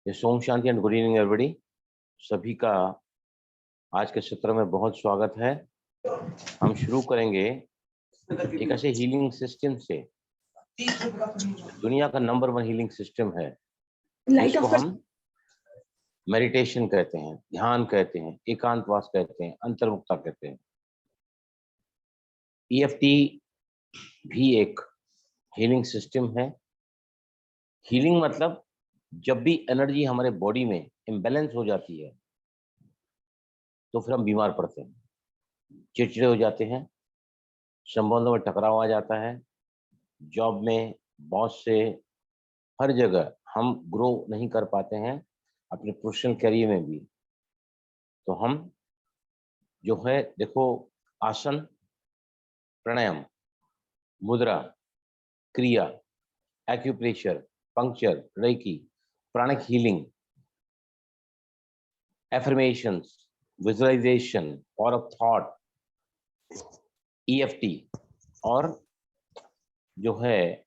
ओम शांति and good evening everybody. सभी का आज के सत्र में बहुत स्वागत है। हम शुरू करेंगे एक ऐसे हीलिंग सिस्टम से, दुनिया का नंबर 1 हीलिंग सिस्टम है, जिसको हम मेडिटेशन कहते हैं, ध्यान कहते हैं, एकांतवास कहते हैं, अंतर्मुखता कहते हैं। EFT भी एक हीलिंग सिस्टम है। हीलिंग मतलब जब भी एनर्जी हमारे बॉडी में इम्बैलेंस हो जाती है तो फिर हम बीमार पड़ते हैं, चिड़चिड़े हो जाते हैं, संबंधों में टकराव आ जाता है, जॉब में बॉस से, हर जगह हम ग्रो नहीं कर पाते हैं, अपने प्रोफेशनल करियर में भी। तो हम जो है देखो, आसन, प्राणायाम, मुद्रा, क्रिया, acupressure, puncture, reiki, pranic healing, affirmations, visualisation, power of thought, EFT और जो है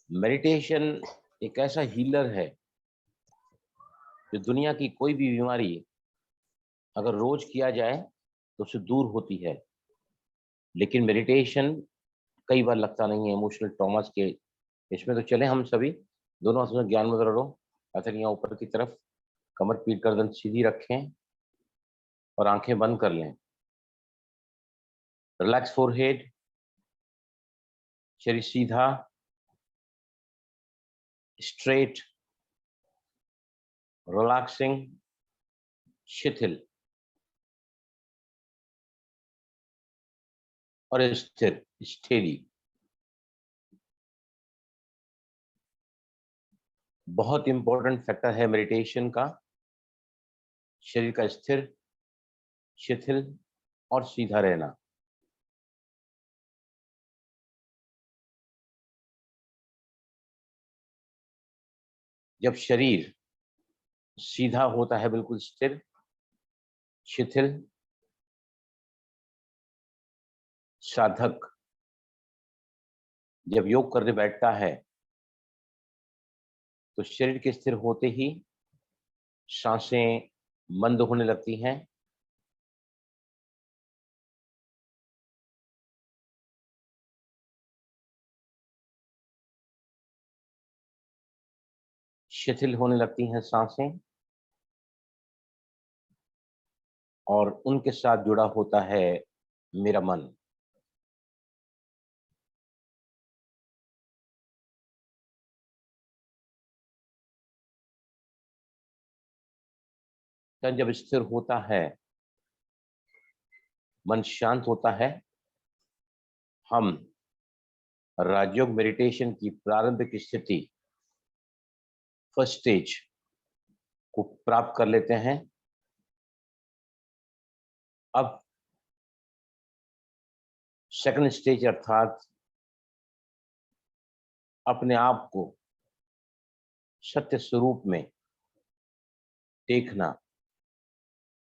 मेडिटेशन एक ऐसा हीलर है जो दुनिया की कोई भी बीमारी अगर रोज किया जाए तो उससे दूर होती है। लेकिन मेडिटेशन कई बार लगता नहीं है, इमोशनल ट्रॉमास के इसमें तो चले हम सभी दोनों हाथों में ज्ञान मुद्रा लो, हथेलियां ऊपर की तरफ, कमर पीठ गर्दन सीधी रखें और आंखें बंद कर लें। रिलैक्स फोरहेड, शरीर सीधा, स्ट्रेट, रिलैक्सिंग, शिथिल और स्थिर, स्टेडी। बहुत इंपॉर्टेंट फैक्टर है मेडिटेशन का, शरीर का स्थिर, शिथिल और सीधा रहना। जब शरीर सीधा होता है, बिल्कुल स्थिर, शिथिल, साधक जब योग करने बैठता है तो शरीर के स्थिर होते ही सांसें मंद होने लगती हैं, शिथिल होने लगती हैं सांसें, और उनके साथ जुड़ा होता है मेरा मन। तन जब स्थिर होता है, मन शांत होता है, हम राजयोग मेडिटेशन की प्रारंभिक स्थिति, फर्स्ट स्टेज को प्राप्त कर लेते हैं। अब सेकंड स्टेज अर्थात अपने आप को सत्य स्वरूप में देखना,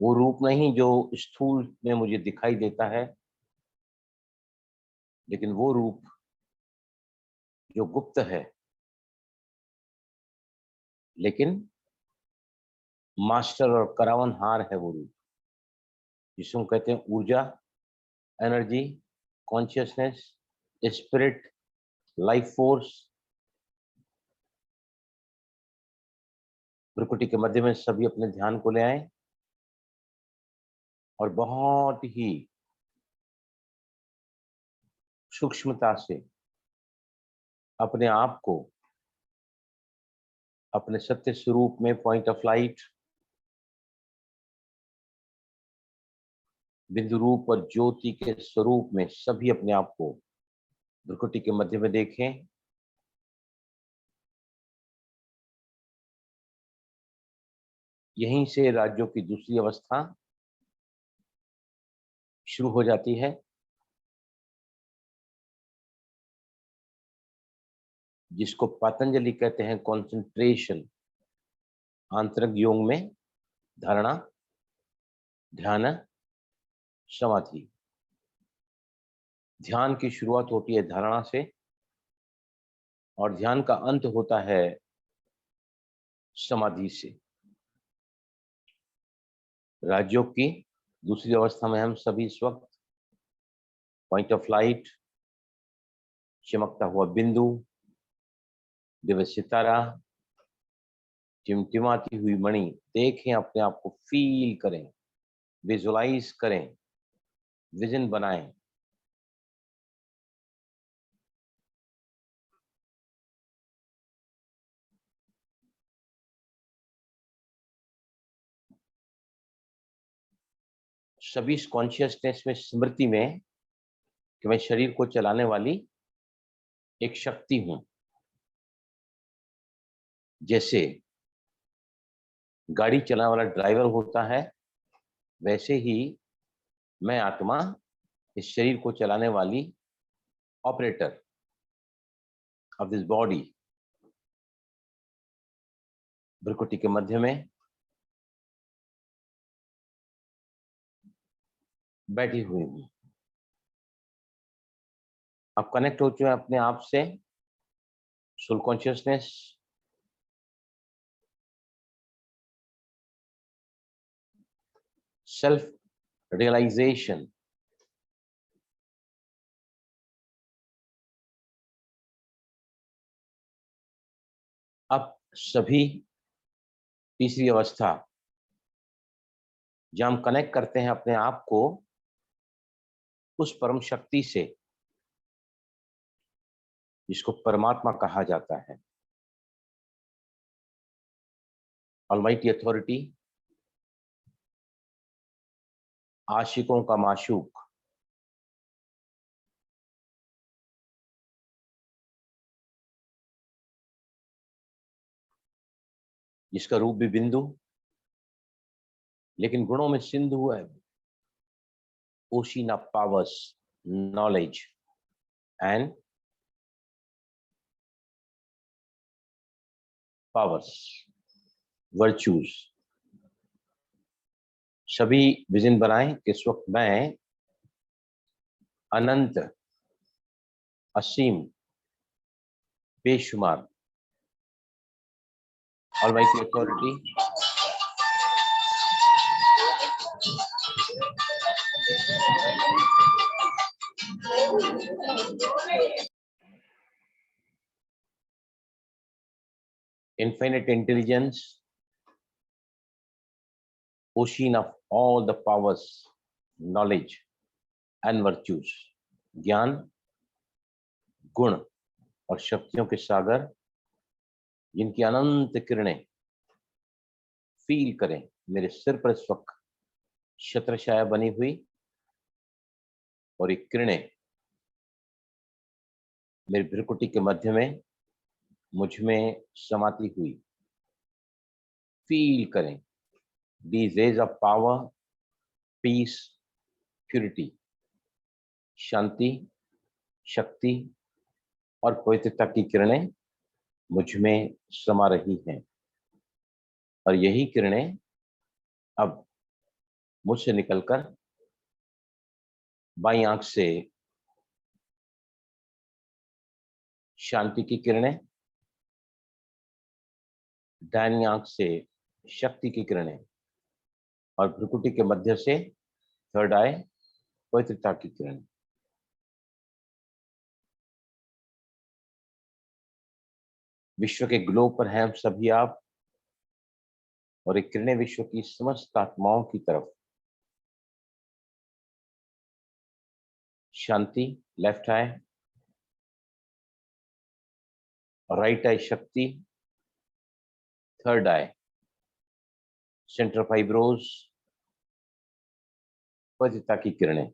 वो रूप नहीं जो स्थूल में मुझे दिखाई देता है, लेकिन वो रूप जो गुप्त है लेकिन मास्टर और करावनहार है, वो रूप जिसको हम कहते हैं ऊर्जा, energy, consciousness, spirit, life force. प्रकृति के मध्य में सभी अपने ध्यान को ले आए और बहुत ही सूक्ष्मता से अपने आप को अपने सत्य स्वरूप में, पॉइंट ऑफ लाइट, बिंदु रूप और ज्योति के स्वरूप में सभी अपने आप को प्रकृति के मध्य में देखें। यहीं से राज्यों की दूसरी अवस्था शुरू हो जाती है, जिसको पतंजलि कहते हैं कंसंट्रेशन। आंतरिक योग में धारणा, ध्यान, समाधि। ध्यान की शुरुआत होती है धारणा से और ध्यान का अंत होता है समाधि से। राजयोग की दूसरी अवस्था में हम सभी इस वक्त पॉइंट ऑफ लाइट, चमकता हुआ बिंदु, दिव्य सितारा, टिमटिमाती हुई मणि देखें, अपने आप को फील करें, विजुलाइज करें, विजन बनाएं। सभी इस कॉन्शियसनेस में, स्मृति में कि मैं शरीर को चलाने वाली एक शक्ति हूं। जैसे गाड़ी चलाने वाला ड्राइवर होता है, वैसे ही मैं आत्मा इस शरीर को चलाने वाली ऑपरेटर ऑफ दिस बॉडी भ्रुकुटी के मध्य में बैठी हुई हूं। आप कनेक्ट हो चुके हैं अपने आप से, सोल कॉन्शियसनेस, सेल्फ रियलाइजेशन। अब सभी तीसरी अवस्था, जब हम कनेक्ट करते हैं अपने आप को उस परम शक्ति से जिसको परमात्मा कहा जाता है, ऑलमाइटी अथॉरिटी, आशिकों का माशूक, जिसका रूप भी बिंदु लेकिन गुणों में सिंधु है, ocean of powers, knowledge and powers, virtues. सभी विजन बनाएं कि इस वक्त मैं अनंत, असीम, बेशुमार almighty authority, infinite intelligence, ocean of all the powers, knowledge and virtues, ज्ञान, गुण और शक्तियों के सागर, जिनकी अनंत किरणें फील करें मेरे सिर पर इस वक्त छत्रछाया बनी हुई, और ये किरणें मेरी भ्रुकुटी के मध्य में मुझ में समाती हुई फील करें। These rays of power, peace, purity, शांति, शक्ति और पवित्रता की किरणें मुझ में समा रही हैं, और यही किरणें अब मुझसे निकलकर बाईं आंख से शांति की किरणें, दाहिनी आंख से शक्ति की किरणें, और भ्रुकुटी के मध्य से थर्ड आई पवित्रता की किरणें। विश्व के ग्लोब पर हैं हम सभी आप, और एक किरणें विश्व की समस्त आत्माओं की तरफ शांति, लेफ्ट आई, राइट आई शक्ति, थर्ड आई सेंटर फाइब्रोज, पवित्रता की किरणें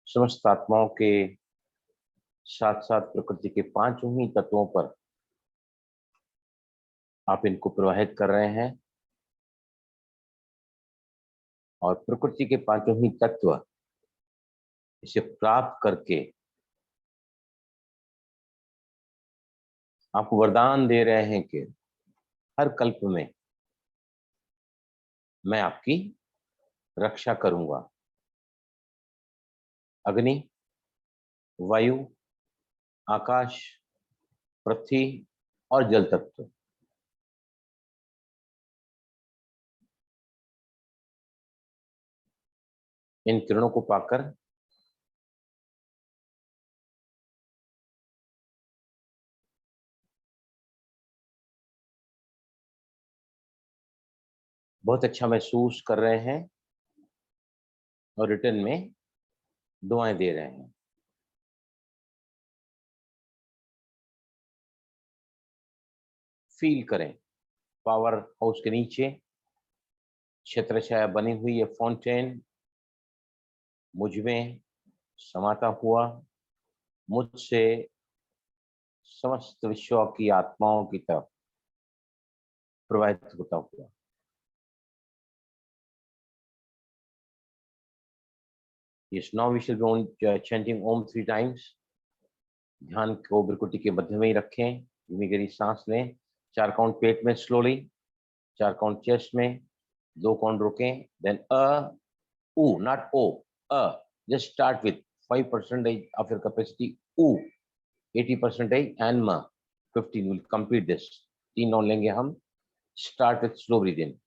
समस्त आत्माओं के साथ साथ प्रकृति के पांचों ही तत्वों पर आप इनको प्रवाहित कर रहे हैं, और प्रकृति के पांचों ही तत्व इसे प्राप्त करके आपको वरदान दे रहे हैं कि हर कल्प में मैं आपकी रक्षा करूंगा। अग्नि, वायु, आकाश, पृथ्वी और जल तत्व इन किरणों को पाकर बहुत अच्छा महसूस कर रहे हैं और रिटर्न में दुआएं दे रहे हैं। फील करें पावर हाउस के नीचे छत्रछाया बनी हुई ये फाउंटेन मुझ में समाता हुआ, मुझसे समस्त विश्व की आत्माओं की तरफ प्रवाहित होता हुआ। Yes, now we shall be chanting Om 3 times. ध्यान को बिरकुटी के मध्य में ही रखें, धीमी गहरी सांस लें, 4 काउंट पेट में स्लोली, 4 काउंट चेस्ट में, 2 काउंट रुकें, then U, not O, just start with 5% of your capacity, U, 80% and Ma, 15, will complete this. 3 round लेंगे हम। Start with slow breathing.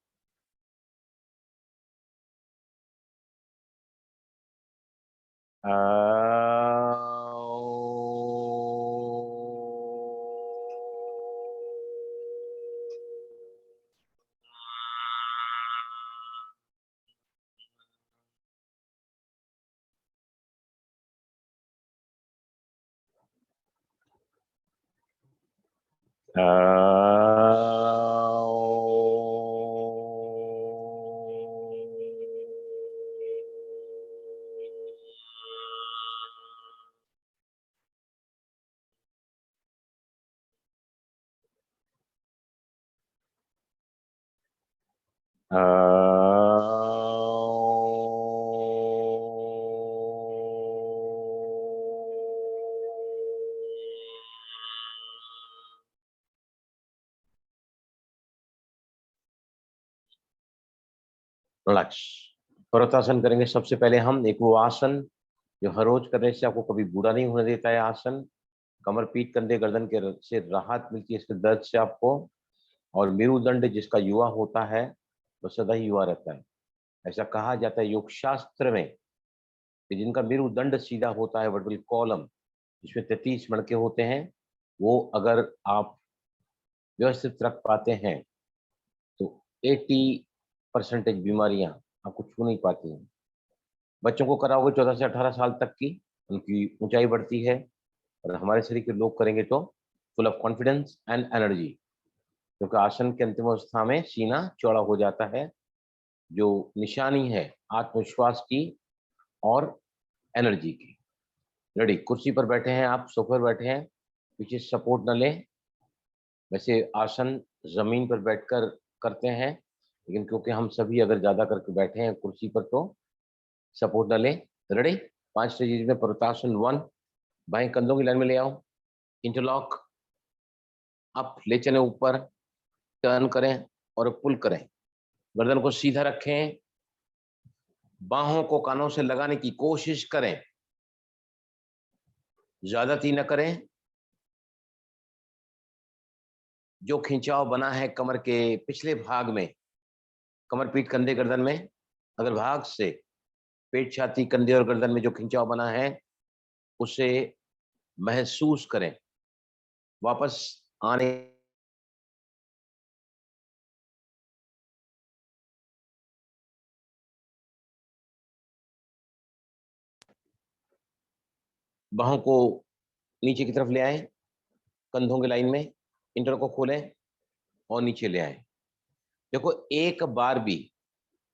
Relax. पर्वतासन करेंगे सबसे पहले हम, एक वो आसन जो हर रोज करने से आपको कभी बुरा नहीं होने देता है आसन। कमर, पीठ, कंधे, गर्दन के से राहत मिलती है इसके दर्द से आपको। और मेरुदंड जिसका युवा होता है वो सदा ही युवा रहता है। ऐसा कहा जाता है योग शास्त्र में कि जिनका मेरुदंड सीधा होता है, वर्टिकल कॉलम जिसमें 33 मणके होते हैं, वो अगर आप व्यवस्थित रख पाते हैं तो 80% बीमारियां आपको छू नहीं पाती हैं। बच्चों को कराओगे 14 से 18 साल तक की, उनकी ऊंचाई बढ़ती है। और हमारे शरीर के लोग करेंगे तो full of confidence and energy, क्योंकि आसन के अंतिम अवस्था में सीना चौड़ा हो जाता है, जो निशानी है आत्मविश्वास की और एनर्जी की। रेडी? कुर्सी पर बैठे हैं आप, सोफे पर बैठे हैं, पीछे सपोर्ट न लें। वैसे आसन जमीन पर बैठकर करते हैं, लेकिन क्योंकि हम सभी अगर ज्यादा करके बैठे हैं कुर्सी पर तो सपोर्ट न लें। रेडी? 5 स्टेजेस में पर्वतासन 1, बाएं कंधों की लाइन में ले आओ, इंटरलॉक, अप ले चलें ऊपर, टर्न करें और पुल करें। गर्दन को सीधा रखें, बाहों को कानों से लगाने की कोशिश करें, ज्यादती न करें। जो खिंचाव बना है कमर के पिछले भाग में, कमर, पीठ, कंधे, गर्दन में, अगर भाग से पेट, छाती, कंधे और गर्दन में जो खिंचाव बना है उसे महसूस करें। वापस आने बाहों को नीचे की तरफ ले आए, कंधों की लाइन में, इंटर को खोलें और नीचे ले आए। देखो, एक बार भी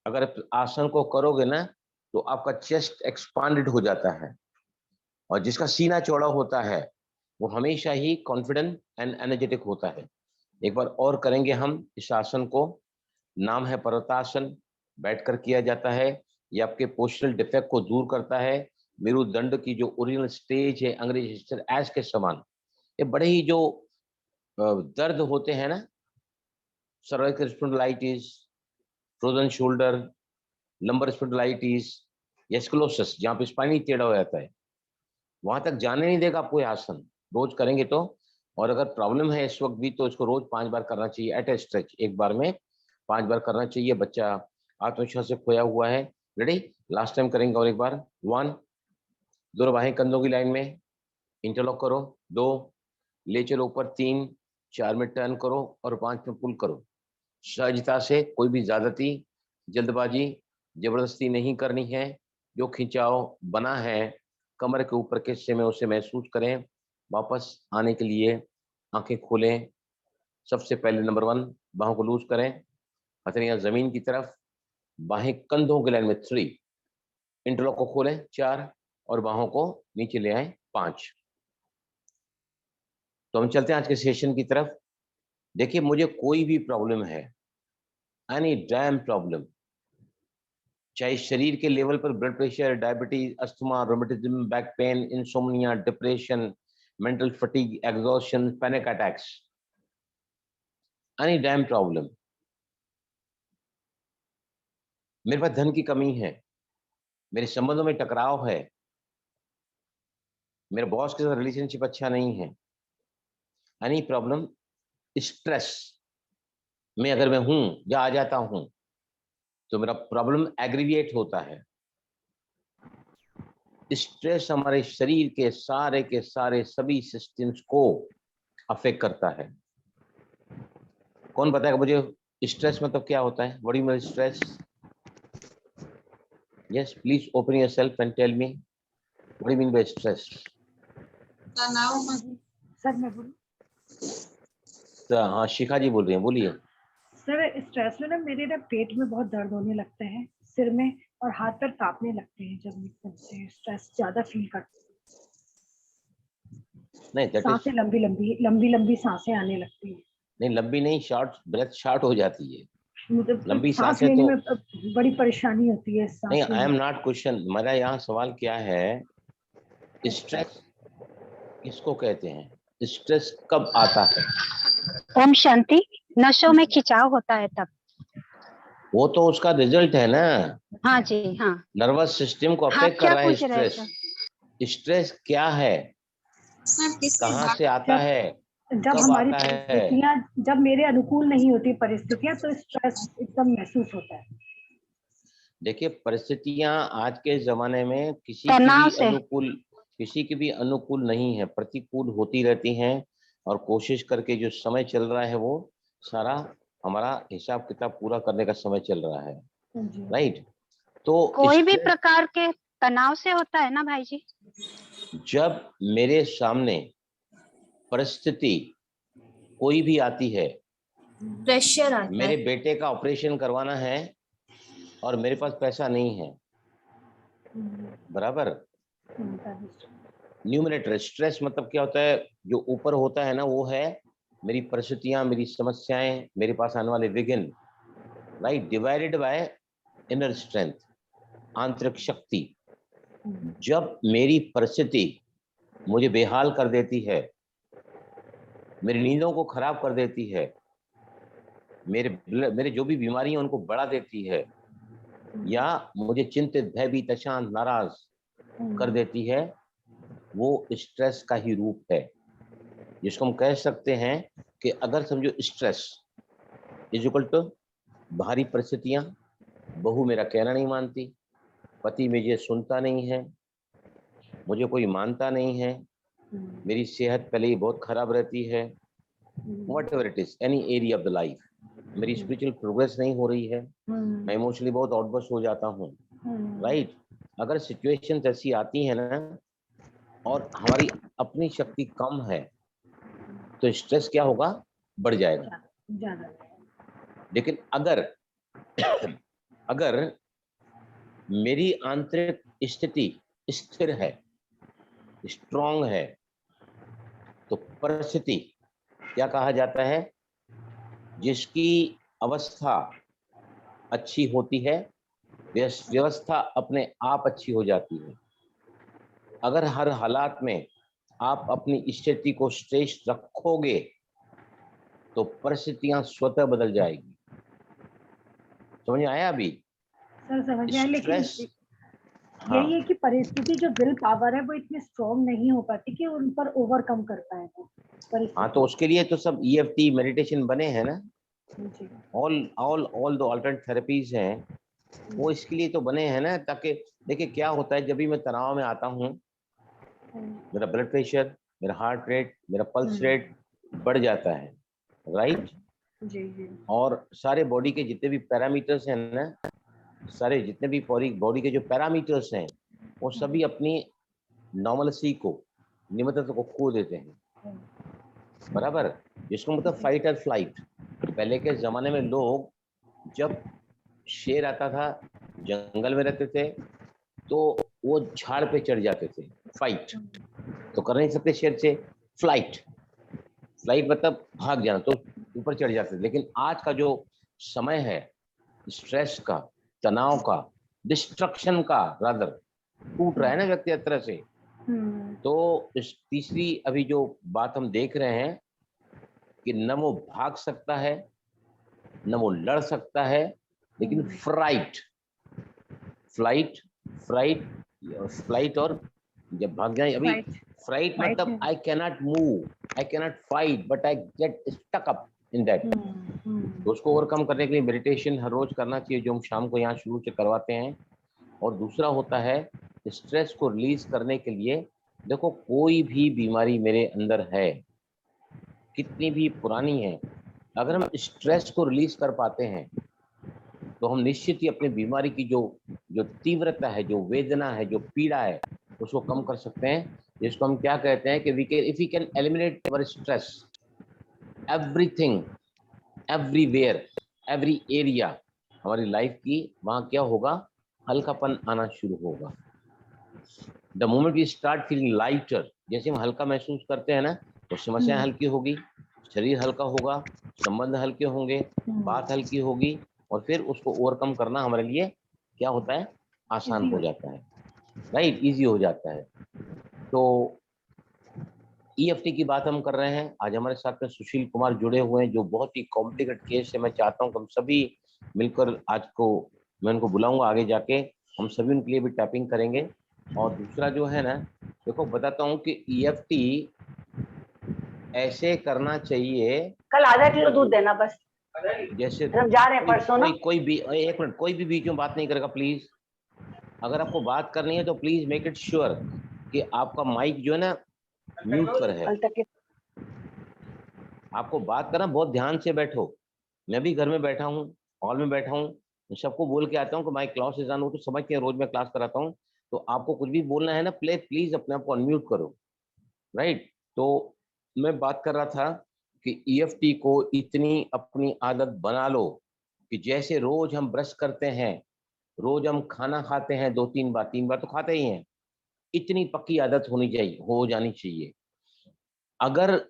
अगर आसन को करोगे ना तो आपका चेस्ट एक्सपांडेड हो जाता है, और जिसका सीना चौड़ा होता है वो हमेशा ही कॉन्फिडेंट एंड एनर्जेटिक होता है। एक बार और करेंगे हम इस आसन को। नाम है पर्वतासन, बैठकर किया जाता है। ये आपके पोस्चरल डिफेक्ट को दूर करता है। मेरुदंड की जो ओरिजिनल स्टेज है अंग्रेजी एस के समान, ये बड़े ही जो दर्द होते हैं ना, cervical spondylitis, frozen shoulder, lumbar spondylitis, scoliosis, जहाँ पे स्पाइन ही टेढ़ा हो जाता है, वहां तक जाने नहीं देगा आपको ये आसन। रोज करेंगे तो। और अगर प्रॉब्लम है इस वक्त भी तो इसको रोज 5 बार करना चाहिए एट ए स्ट्रेच, एक बार में 5 बार करना चाहिए। बच्चा आत्मविश्वास से खोया हुआ है, रेडी? लास्ट टाइम करेंगे और एक बार। 1, दोनों बाहें कंधों की लाइन में इंटरलॉक करो। 2, ले चलो ऊपर। 3, 4 में टर्न करो और 5 में पुल करो। सहजता से, कोई भी ज्यादती, जल्दबाजी, जबरदस्ती नहीं करनी है। जो खिंचाव बना है कमर के ऊपर के हिस्से में, उसे महसूस करें। वापस आने के लिए आंखें खोलें। सबसे पहले नंबर 1, बाहों को लूज करें, हथेलियां जमीन की तरफ, बाहें कंधों के लाइन में। 3, इंटरलॉक को खोलें। 4, और बाहों को नीचे ले आए। 5। तो हम चलते हैं आज के सेशन की तरफ। देखिए, मुझे कोई भी प्रॉब्लम है, एनी डैम प्रॉब्लम, चाहे शरीर के लेवल पर blood pressure, diabetes, asthma, rheumatism, back pain, insomnia, depression, mental fatigue, exhaustion, panic attacks, any damn problem, मेरे पास धन की कमी है, मेरे संबंधों में टकराव है, मेरे बॉस के साथ रिलेशनशिप अच्छा नहीं है, एनी प्रॉब्लम, स्ट्रेस में अगर मैं हूं या आ जाता हूं तो मेरा प्रॉब्लम एग्रीविएट होता है। स्ट्रेस हमारे शरीर के सारे सभी सिस्टम्स को अफेक्ट करता है। कौन बताएगा मुझे स्ट्रेस मतलब क्या होता है? What do you mean stress? Yes, please open yourself and tell me what do you mean by stress? तनाव। सर मैं बोलूं? हाँ, शिखा जी बोल रही हैं, बोलिए। सर स्ट्रेस में ना मेरे ना पेट में बहुत दर्द होने लगता है, सिर में और हाथ पैर कांपने लगते हैं जब एकदम से स्ट्रेस ज्यादा फील करते हैं। नहीं, दैट इज सांसें लंबी सांसें आने लगती हैं। नहीं, लंबी नहीं, शॉर्ट ब्रेथ शॉर्ट हो जाती है। मतलब लंबी सांस सांसें लेने तो में बड़ी परेशानी होती है नहीं। सांस आई एम लेने। नॉट क्वेश्चन, मेरा यहाँ सवाल क्या है, स्ट्रेस किसको कहते हैं? स्ट्रेस कब आता है? ओम शांति। नशों में खिंचाव होता है तब। वो तो उसका रिजल्ट है ना। हाँ जी, हाँ। नर्वस सिस्टम को आप अफेक्ट कर क्या रहा है पूछ रहे हैं स्ट्रेस। स्ट्रेस क्या है, सर किसकी कहाँ बात? से आता है, जब कब हमारी आता है? परिस्थितियां, जब मेरे अनुकूल नहीं होती परिस्थितियां, तो स्ट्रेस एकदम महसूस होता है। देखिए, परिस्थितियां आज के जमाने में तनाव से। किसी की भी अनुकूल नहीं है, प्रतिकूल होती रहती हैं। और कोशिश करके जो समय चल रहा है वो सारा हमारा हिसाब किताब पूरा करने का समय चल रहा है। जी। राइट? तो कोई भी स्ट्रेस प्रकार के तनाव से होता है ना भाई जी? जब मेरे सामने परिस्थिति कोई भी आती है, प्रेशर आता मेरे है। बेटे का ऑपरेशन करवाना है और मेरे पास पैसा नहीं है, बराबर? न्यूमरेटर स्ट्रेस मतलब क्या होता है? जो ऊपर होता है ना, वो है मेरी परिस्थितियां, मेरी समस्याएं, मेरे पास आने वाले विघ्न। Right? Divided by inner strength, आंतरिक शक्ति। जब मेरी परिस्थिति मुझे बेहाल कर देती है, मेरी नींदों को खराब कर देती है, मेरे जो भी बीमारी है उनको बढ़ा देती है, या मुझे चिंतित, भयभीत, अशांत, नाराज कर देती है, वो स्ट्रेस का ही रूप है। जिसको हम कह सकते हैं कि अगर समझो स्ट्रेस इज इक्वल टू बाहरी परिस्थितियां, बहू मेरा कहना नहीं मानती, पति मुझे सुनता नहीं है, मुझे कोई मानता नहीं है, मेरी सेहत पहले ही बहुत खराब रहती है, what ever it is, any area of the life, मेरी स्पिरिचुअल प्रोग्रेस नहीं हो रही है, मैं इमोशनली बहुत आउटबर्स्ट हो जाता हूँ। राइट? अगर सिचुएशंस ऐसी आती है ना और हमारी अपनी शक्ति कम है, तो स्ट्रेस क्या होगा? बढ़ जाएगा। लेकिन अगर मेरी आंतरिक स्थिति स्थिर है, स्ट्रांग है, तो परिस्थिति क्या कहा जाता है? जिसकी अवस्था अच्छी होती है, व्यवस्था अपने आप अच्छी हो जाती है। अगर हर हालात में आप अपनी स्थिति को श्रेष्ठ रखोगे तो परिस्थितियां स्वतः बदल जाएगी। समझ में आया अभी? सर समझ आया, लेकिन हाँ, यही है कि परिस्थिति जो विल पावर है वो इतनी स्ट्रॉन्ग नहीं हो पाती कि उन पर ओवरकम कर पाए वो। हाँ, तो उसके लिए तो सब EFT मेडिटेशन बने हैं ना। ऑल द अल्टरनेट थेरेपीज हैं वो इसके लिए तो बने हैं ना, ताकि देखिए क्या होता है, जब भी मैं तनाव में आता हूँ, मेरा ब्लड प्रेशर, मेरा हार्ट रेट, मेरा पल्स रेट बढ़ जाता है, राइट। जी जी। और सारे बॉडी के जितने भी पैरामीटर्स हैं ना, सारे जितने भी बॉडी के जो पैरामीटर्स हैं, वो सभी अपनी नॉर्मलसी को, नियमितता को खो देते हैं, बराबर। जिसको मतलब फाइट और फ्लाइट। पहले के जमाने में लोग, जब शेर आता था, जंगल में रहते थे, तो वो झाड़ पे चढ़ जाते थे, फाइट तो कर नहीं सकते शेर से, फ्लाइट, फ्लाइट मतलब भाग जाना, तो ऊपर चढ़ जाते थे। लेकिन आज का जो समय है, स्ट्रेस का, तनाव का, डिस्ट्रक्शन का, रादर टूट रहा है ना व्यक्ति एक तरह से। तो इस तीसरी अभी जो बात हम देख रहे हैं कि न वो भाग सकता है, न वो लड़ सकता है, लेकिन फ्लाइट, फ्लाइट, फ्लाइट, फ्लाइट, और जब भाग जाए, अभी फ्लाइट मतलब I cannot move, I cannot fight, but I get stuck up in that. तो उसको ओवरकम करने के लिए मेडिटेशन हर रोज करना चाहिए, जो हम शाम को यहाँ शुरू से करवाते हैं। और दूसरा होता है स्ट्रेस को रिलीज करने के लिए, देखो कोई भी बीमारी मेरे अंदर है, कितनी भी पुरानी है, अगर हम स्ट्रेस को रिलीज कर पाते हैं तो हम निश्चित ही अपनी बीमारी की जो जो तीव्रता है, जो वेदना है, जो पीड़ा है, उसको कम कर सकते हैं। जिसको हम क्या कहते हैं कि we can, if we can eliminate our stress, everything, everywhere, every area हमारी लाइफ की, वहां क्या होगा, हल्कापन आना शुरू होगा। The moment we start feeling lighter, जैसे हम हल्का महसूस करते हैं ना, तो समस्याएं हल्की होगी, शरीर हल्का होगा, संबंध हल्के होंगे, बात हल्की होगी, और फिर उसको ओवरकम करना हमारे लिए क्या होता है, आसान हो जाता है, राइट, इजी हो जाता है। तो EFT की बात हम कर रहे हैं। आज हमारे साथ में सुशील कुमार जुड़े हुए हैं, जो बहुत ही कॉम्प्लिकेटेड केस है। मैं चाहता हूँ कि हम सभी मिलकर आज को, मैं उनको बुलाऊंगा आगे जाके, हम सभी उनके लिए भी टैपिंग करेंगे। और दूसरा जो है ना, देखो बताता हूँ कि EFT ऐसे करना चाहिए, कल आधा किलो दूध देना बस, जैसे हम जा रहे हैं परसों ना। कोई भी एक मिनट, कोई भी बीच में बात नहीं करेगा प्लीज। अगर आपको बात करनी है तो प्लीज मेक इट श्योर कि आपका माइक जो है ना म्यूट पर है। कल तक के आपको बात करना, बहुत ध्यान से बैठो। मैं भी घर में बैठा हूँ, हॉल में बैठा हूँ, सबको बोल के आता हूँ कि माई क्लास इज ऑन, हो तो समझ के रोज मैं क्लास कराता हूँ। तो आपको कुछ भी बोलना है ना, प्लीज अपने आप को अनम्यूट करो, राइट। तो मैं बात कर रहा था कि EFT को इतनी अपनी आदत बना लो कि जैसे रोज हम ब्रश करते हैं, रोज हम खाना खाते हैं, 2-3 बार, 3 बार तो खाते ही हैं, इतनी पक्की आदत होनी चाहिए, हो जानी चाहिए। अगर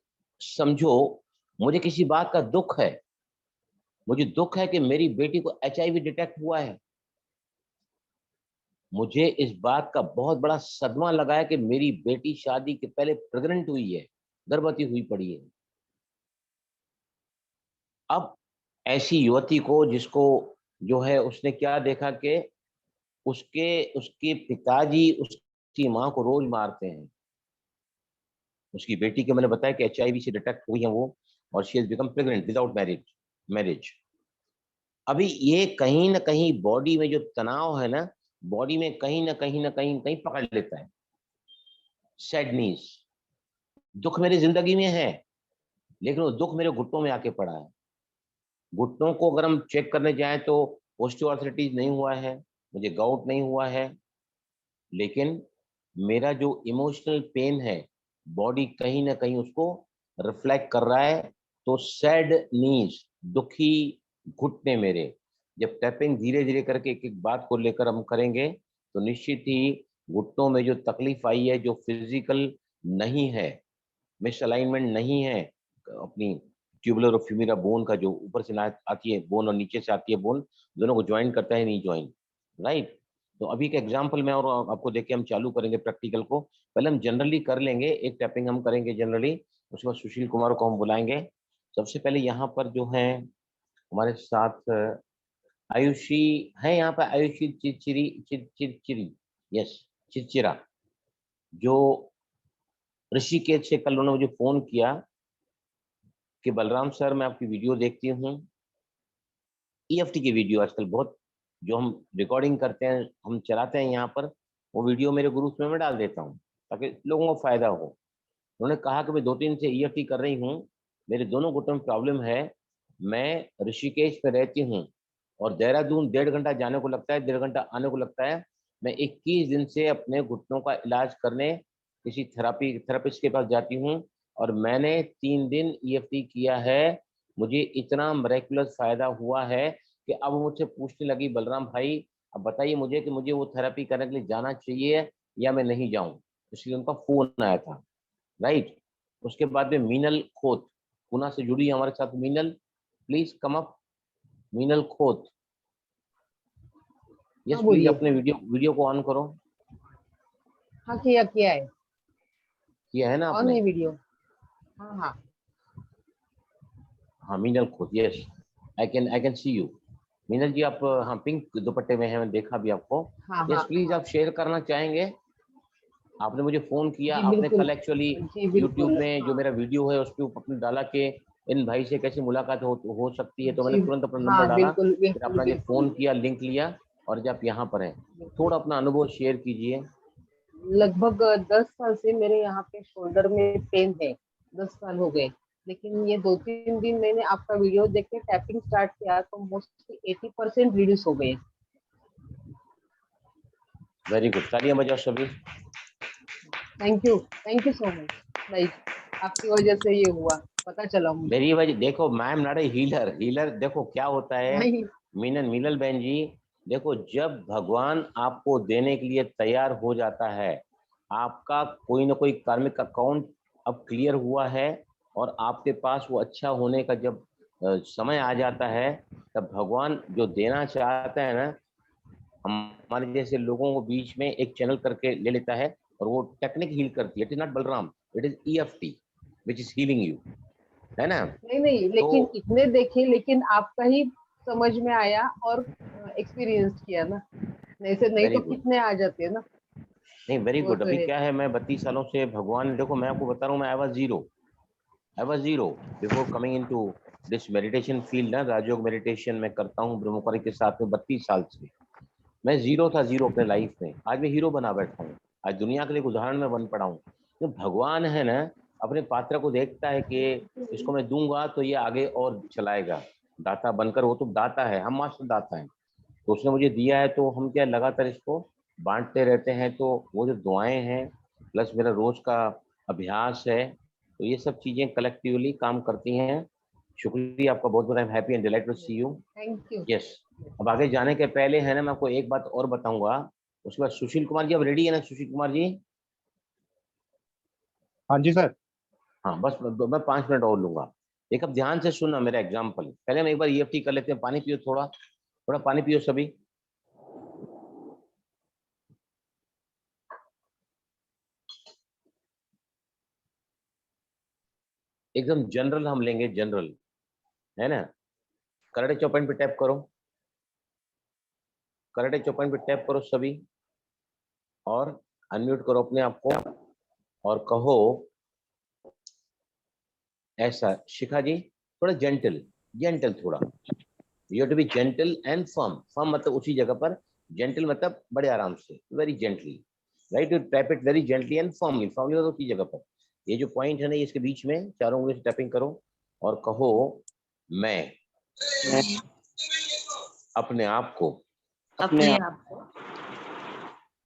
समझो मुझे किसी बात का दुख है, मुझे दुख है कि मेरी बेटी को HIV डिटेक्ट हुआ है, मुझे इस बात का बहुत बड़ा सदमा लगा है कि मेरी बेटी शादी के पहले प्रेग्नेंट हुई है, गर्भवती हुई पड़ी है। अब ऐसी युवती को, जिसको जो है, उसने क्या देखा कि उसके उसके पिताजी उसकी माँ को रोज मारते हैं। उसकी बेटी के, मैंने बताया कि HIV से डिटेक्ट हुई है वो, और she has become pregnant without marriage. अभी ये कहीं ना कहीं बॉडी में जो तनाव है ना, बॉडी में कहीं ना कहीं कहीं पकड़ लेता है। सैडनेस, दुख मेरी जिंदगी में है, लेकिन वो दुख मेरे घुटनों में आके पड़ा है। घुटनों को अगर हम चेक करने जाएं तो ऑस्टियोआर्थराइटिस नहीं हुआ है, मुझे गाउट नहीं हुआ है, लेकिन मेरा जो इमोशनल पेन है, बॉडी कहीं ना कहीं उसको रिफ्लेक्ट कर रहा है। तो सैड नीज, दुखी घुटने मेरे, जब टैपिंग धीरे धीरे करके एक एक बात को लेकर हम करेंगे, तो निश्चित ही घुटनों में जो तकलीफ आई है, जो फिजिकल नहीं है, मिसअलाइनमेंट नहीं है, अपनी ट्यूबुलर और फ्यूमिरा बोन का, जो ऊपर से आती है बोन और नीचे से आती है बोन, दोनों को ज्वाइन करता है, नहीं ज्वाइन, राइट। तो अभी का एग्जांपल मैं और आपको देख के हम चालू करेंगे प्रैक्टिकल को। पहले हम जनरली कर लेंगे, एक टैपिंग हम करेंगे जनरली, उसके बाद सुशील कुमार को हम बुलाएंगे। सबसे पहले यहाँ पर जो है हमारे साथ आयुषी है, यहाँ पर आयुषी चिरचिरी, यस, चिरचिरा, जो ऋषिकेश से कल उन्होंने मुझे फोन किया कि बलराम सर, मैं आपकी वीडियो देखती हूँ, EFT की वीडियो आजकल बहुत जो हम रिकॉर्डिंग करते हैं, हम चलाते हैं यहाँ पर, वो वीडियो मेरे ग्रुप में मैं डाल देता हूँ ताकि लोगों को फायदा हो। उन्होंने कहा कि मैं 2-3 से EFT कर रही हूँ, मेरे दोनों घुटनों में प्रॉब्लम है। मैं ऋषिकेश में रहती हूँ और देहरादून 1.5 घंटा जाने को लगता है, 1.5 घंटा आने को लगता है। मैं 21 दिन से अपने घुटनों का इलाज करने किसी थेरेपिस्ट के पास जाती हूँ और मैंने 3 दिन EFT किया है। मुझे इतना मिरेकुलस फायदा हुआ है कि अब मुझसे पूछने लगी, बलराम भाई अब बताइए मुझे कि मुझे वो थेरेपी करने के लिए जाना चाहिए या मैं नहीं जाऊं। इसलिए उनका फोन आया था, राइट। उसके बाद में मीनल खोत पुणे से जुड़ी हमारे साथ। Meenal, please come up. Meenal Khot, yes हाँ प्लीज बोलिए। अपने वीडियो को ऑन करो। हाँ किया है, किया है ना ऑन आपने? है वीडियो। हाँ हाँ हाँ Meenal Khot, yes I can see you. Meenal ji आप हाँ पिंक दुपट्टे में हैं, मैं देखा भी आपको। हाँ यस हाँ प्लीज, हाँ आप शेयर करना चाहेंगे? आपने मुझे फोन किया, जी आपने बिल्कुल, कल एक्चुअली जी यूट्यूब बिल्कुल। में जो हाँ मेरा वीडियो है उस पर अपने डाला कि इन भाई से कैसे मुलाकात हो सकती है, तो मैंने जी तुरंत अपना नंबर हाँ डाला, बिल्कुल फिर बिल्कुल अपना जो बिल्कुल फोन किया, लिंक लिया और जब आप यहाँ पर हैं बिल्कुल। थोड़ा अपना अनुभव शेयर कीजिए। लगभग 10 साल से मेरे यहाँ पे शोल्डर में पेन है, 10 साल हो गए। लेकिन ये 2-3 दिन मैंने आपका वीडियो देख के टैपिंग स्टार्ट किया तो मोस्टली 80% रिड्यूस हो गए। वेरी गुड, तालियां बजाओ सभी। थैंक यू सो मच भाई, आपकी वजह से ये हुआ, पता चला मुझे। मेरी वजह देखो, मैं एम नॉट ए हीलर देखो क्या होता है। नहीं मीनल बहन जी, देखो जब भगवान आपको देने के लिए तैयार हो जाता है, आपका कोई ना कोई कार्मिक अकाउंट अब क्लियर हुआ है और आपके पास वो अच्छा होने का जब समय आ जाता है, तब भगवान जो देना चाहता है ना, हमारे जैसे लोगों को बीच में एक चैनल करके ले लेता है और वो टेक्निक हील करती है। It is not Balram, it is EFT which is healing you, है ना? नहीं तो लेकिन इतने देखे, लेकिन आपका ही समझ में आया और एक्सपीरियंस किया ना, नहीं वेरी तो गुड, कितने आ जाते हैं ना। नहीं वेरी वो गुड। तो अभी है। क्या है, मैं 32 सालों से भगवान, देखो मैं आपको बता रहा हूँ, मैं I was zero before coming into this meditation field ना। राजयोग मेडिटेशन में करता हूँ ब्रह्मकुमारी के साथ में 32 साल से। मैं जीरो अपने लाइफ में, आज मैं हीरो बना बैठा हूँ। आज दुनिया के लिए एक उदाहरण में बन पड़ा हूँ। तो भगवान है ना, अपने पात्र को देखता है कि इसको मैं दूंगा तो ये आगे और चलाएगा, दाता बनकर। वो तो दाता है, हम मास्टर दाता हैं। तो उसने मुझे दिया है तो हम क्या लगातार इसको बांटते रहते हैं। तो वो जो दुआएं हैं प्लस मेरा रोज का अभ्यास है, तो ये सब चीजें कलेक्टिवली काम करती हैं। शुक्रिया आपका बहुत बहुत। I am happy and delighted to see you. Thank you. Yes, अब आगे जाने के पहले है ना, मैं आपको एक बात और बताऊंगा। उसके बाद सुशील कुमार जी, अब रेडी है ना सुशील कुमार जी? हाँ जी सर। हाँ बस मैं 5 मिनट और लूंगा। एक अब ध्यान से सुनना मेरा एग्जाम्पल। पहले हम एक बार EFT कर लेते हैं। पानी पियो, थोड़ा थोड़ा पानी पियो सभी। एकदम जनरल हम लेंगे, जनरल, है ना? कराटे चौपाइन पे टैप करो, कराटे चौपाइन पे टैप करो सभी और अनम्यूट करो अपने आप को और कहो ऐसा। शिखा जी थोड़ा जेंटल थोड़ा। You have to be gentle and firm मतलब उसी जगह पर, जेंटल मतलब बड़े आराम से, very gently, right. You tap it very gently and firmly मतलब उसी जगह पर। ये जो पॉइंट है ना, इसके बीच में चारों उंगली से टैपिंग करो और कहो मैं अपने आप को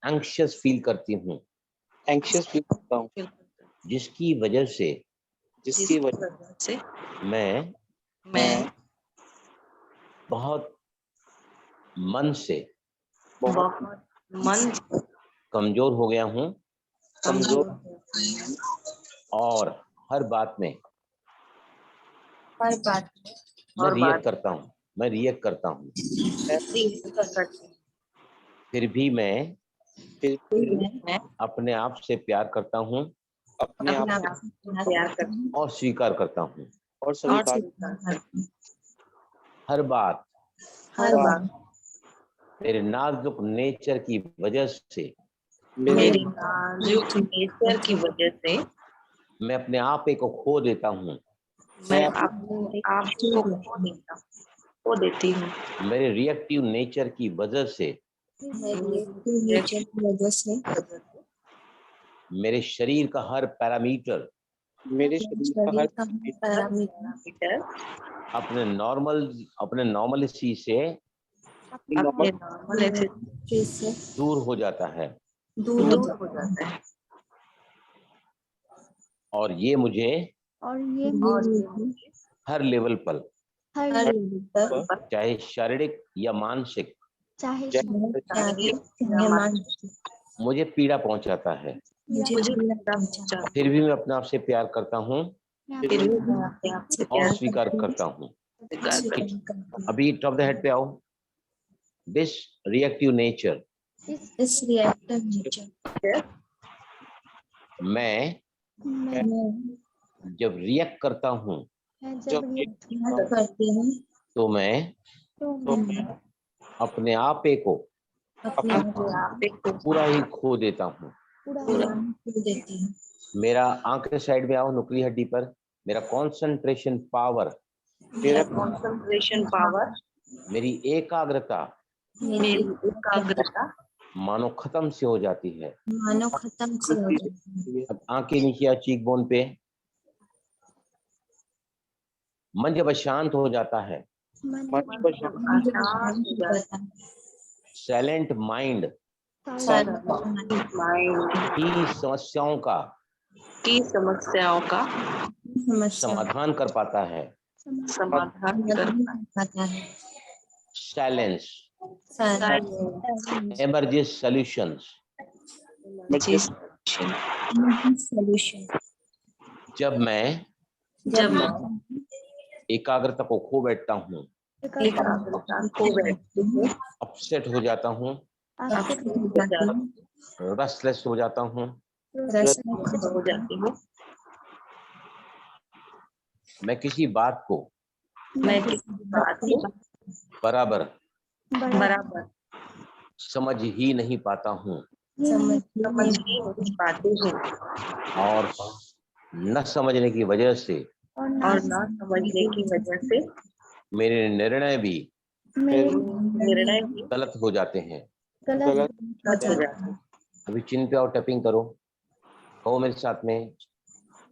एंग्शियस फील करती हूँ, एंक्शियस फील करता हूँ, जिसकी वजह से जिसकी वजह से मैं मैं बहुत मन से बहुत मन कमजोर हो गया हूँ कमजोर और हर बात में हर बात मैं रिएक्ट करता हूँ। फिर भी मैं मैं अपने आप से प्यार करता हूँ अपने आप प्यार करती हूँ और स्वीकार करता हूँ। और स्वीकार हर बात हर बात मेरे नाजुक नेचर की वजह से मेरी नाजुक नेचर की वजह से मैं अपने आप को खो देता हूँ। मैं अपने आप को खो देता हूँ। खो देती हूँ। मेरे रिएक्टिव नेचर की वजह से नेचर की वजह से मेरे शरीर का हर पैरामीटर मेरे शरीर का हर पैरामीटर अपने नॉर्मलिटी से अपने नॉर्मल एक्सिस से दूर हो जाता है दूर हो जाता है और ये मुझे और हर लेवल पर हर लेवल पर चाहे शारीरिक या मानसिक चाहे जैसे शारीरिक या मानसिक मुझे पीड़ा पहुंचाता है। मुझे पहुंचाता है। फिर भी मैं अपने आप से प्यार करता हूँ फिर भी मैं अपने आप से और प्यार स्वीकार करता हूँ। करता हूँ। अभी टॉप द हेड पे आओ। दिस रिएक्टिव नेचर, इस रिएक्टिव नेचर मैं जब रिएक्ट करता हूँ जब मैं करती हूँ तो मैं तो मैं अपने आपे को अपने आप को पूरा ही खो देता हूँ। पूरा खो देती हूँ। मेरा आंख के साइड में आओ, नुकली हड्डी पर। मेरा कंसंट्रेशन पावर, मेरा कंसंट्रेशन पावर, मेरी एकाग्रता मेरी एकाग्रता मानो खत्म से हो जाती है। मानो खत्म से हो जाती है। अब आंखें नीचे या चीक बोन पे। मन जब अशांत हो जाता है, मंच पर शांत आशांत हो जाता है। साइलेंट माइंड माइंड ही समस्याओं का की समस्याओं का समाधान कर पाता है। समाधान कर पाता है। Silence emerges solutions. सॉल्यूशन जब मैं जब मैं एकाग्रता को खो बैठता हूँ, एकाग्रता खो बैठती हूँ, अपसेट हो जाता हूँ, रेस्टलेस हो जाता हूँ, हो जाती हूँ, मैं किसी बात को मैं किसी बात को बराबर बराबर समझ ही नहीं पाता हूँ समझ ही नहीं पाती हूँ और न समझने की वजह से और न समझने की वजह से मेरे निर्णय भी निर्णय भी गलत हो जाते हैं। गलत हो जाते हैं। अभी चिन्ह पे और टैपिंग करो। कहो मेरे साथ में,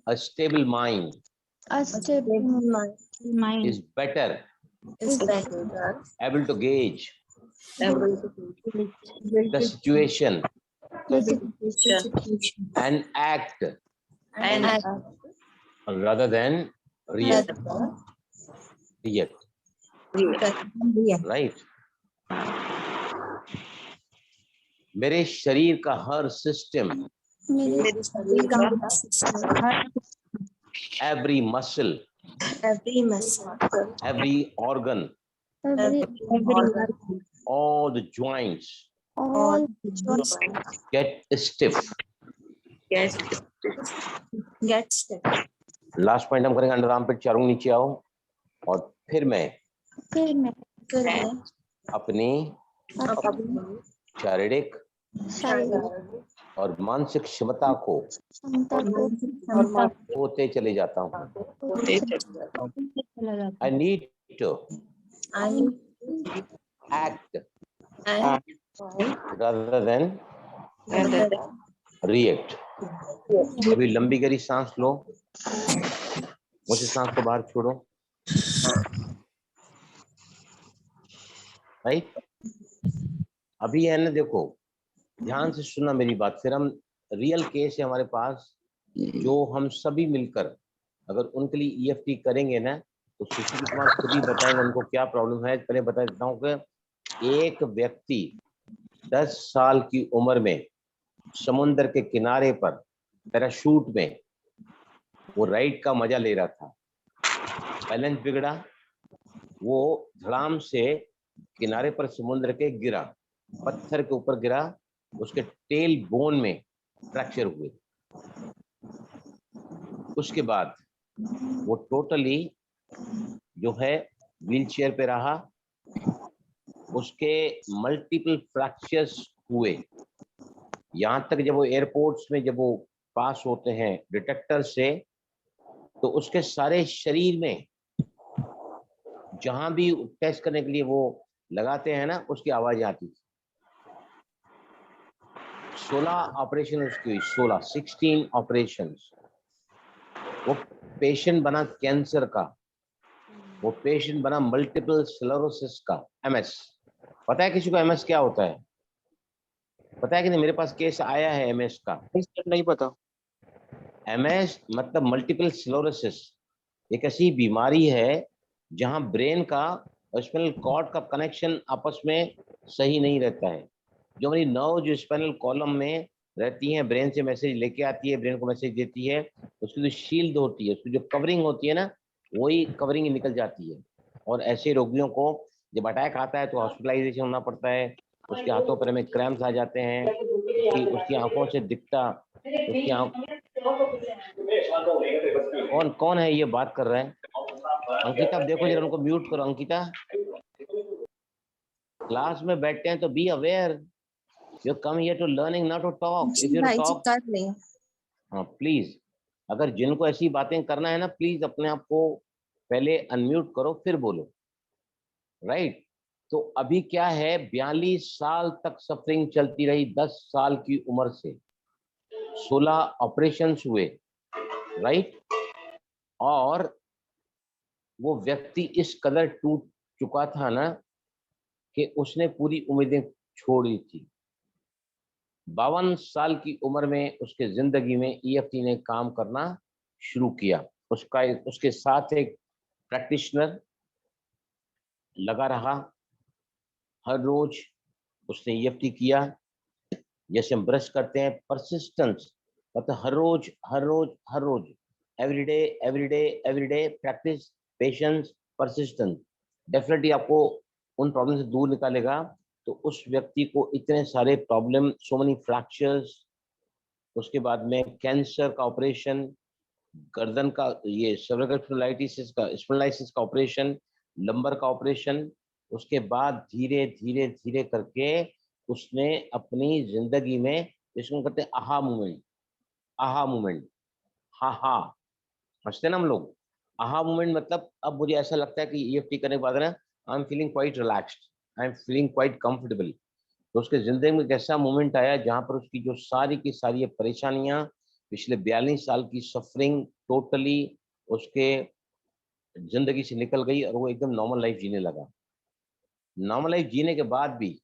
a stable mind mind is better is better able to gauge able to the situation situation and act and rather than react. Right? मेरे शरीर का हर सिस्टम, मेरे शरीर का every muscle, every muscle, every organ, every organ, all the joints all joints get stiff. get stiff. Last point हम करेंगे under arm पिट, चारों नीचे आओ और फिर मैं अपनी शारीरिक और मानसिक क्षमता को होते चले जाता हूँ। I need to act rather than react. अभी लंबी गहरी सांस लो, मुझे सांस को बाहर छोड़ो। राइट? अभी है ना, देखो ध्यान से सुनना मेरी बात। फिर हम रियल केस है हमारे पास, जो हम सभी मिलकर अगर उनके लिए EFT करेंगे ना, तो सुशील कुमार खुद ही बताएंगे उनको क्या प्रॉब्लम है। पहले बता देता हूँ कि एक व्यक्ति 10 साल की उम्र में समुद्र के किनारे पर पैराशूट में वो राइड का मजा ले रहा था। बैलेंस बिगड़ा, वो धड़ाम से किनारे पर समुद्र के गिरा, पत्थर के ऊपर गिरा, उसके टेल बोन में फ्रैक्चर हुए। उसके बाद वो टोटली जो है व्हीलचेयर पे रहा, उसके मल्टीपल फ्रैक्चर्स हुए। यहाँ तक जब वो एयरपोर्ट्स में जब वो पास होते हैं डिटेक्टर से, तो उसके सारे शरीर में जहां भी टेस्ट करने के लिए वो लगाते हैं ना, उसकी आवाज आती थी। 16 ऑपरेशन उसकी हुई, 16 ऑपरेशन। वो पेशेंट बना कैंसर का, वो पेशेंट बना मल्टीपल स्क्लेरोसिस का, एमएस। पता है किसी को एमएस क्या होता है? पता है कि नहीं? मेरे पास केस आया है एमएस का। नहीं सर, नहीं पता। एमएस मतलब मल्टीपल स्क्लेरोसिस, एक ऐसी बीमारी है जहां ब्रेन का स्पाइनल कॉर्ड का कनेक्शन आपस में सही नहीं रहता है। जो हमारी नर्व जो स्पाइनल कॉलम में रहती है, ब्रेन से मैसेज लेके आती है, ब्रेन को मैसेज देती है, उसकी जो शील्ड होती है, उसकी जो कवरिंग होती है ना, वही कवरिंग निकल जाती है। और ऐसे रोगियों को जब अटैक आता है तो हॉस्पिटलाइजेशन होना पड़ता है, उसके हाथों पैर में क्रैम्प्स आ जाते हैं, उसकी आंखों से दिखता, उसकी आंख। कौन कौन है ये बात कर रहा है? अंकिता, आप देखो जरा, उनको म्यूट करो। अंकिता, क्लास में बैठते हैं तो be aware, you come here to learning, not to talk. If जी यू भाई जी टॉक, कर ले। हाँ प्लीज, अगर जिनको ऐसी बातें करना है ना, प्लीज अपने आप को पहले अनम्यूट करो फिर बोलो, राइट? तो अभी क्या है, 42 साल तक सफरिंग चलती रही, 10 साल की उम्र से 16 ऑपरेशंस हुए, राइट? और वो व्यक्ति इस कदर टूट चुका था ना कि उसने पूरी उम्मीदें छोड़ी थी। 52 साल की उम्र में उसके जिंदगी में ईएफटी ने काम करना शुरू किया। उसके साथ एक प्रैक्टिशनर लगा रहा, हर रोज उसने ईएफटी किया। जैसे हम ब्रश करते हैं, परसिस्टेंस, मतलब हर रोज हर रोज हर रोज, everyday everyday everyday practice, patience, persistence, definitely आपको उन प्रॉब्लम से दूर निकालेगा। तो उस व्यक्ति को इतने सारे प्रॉब्लम, सो मेनी फ्रैक्चर्स, उसके बाद में कैंसर का ऑपरेशन, गर्दन का ये सर्वाइकल स्पॉन्डिलाइटिस का ऑपरेशन, लंबर का ऑपरेशन, उसके बाद धीरे धीरे धीरे करके उसने अपनी जिंदगी में, जिसको कहते हैं आहा मूवमेंट, आहा मूवमेंट, हा हा, समझते ना हम लोग? आहा मूवमेंट मतलब अब मुझे ऐसा लगता है कि ईएफटी करने के बाद ना, I am feeling quite relaxed, I am feeling quite comfortable. तो उसके जिंदगी में एक ऐसा मोमेंट आया जहां पर उसकी जो सारी की सारी ये परेशानियां, पिछले 42 साल की सफरिंग टोटली उसके जिंदगी से निकल गई और वो एकदम नॉर्मल लाइफ जीने लगा। नॉर्मल लाइफ जीने के बाद भी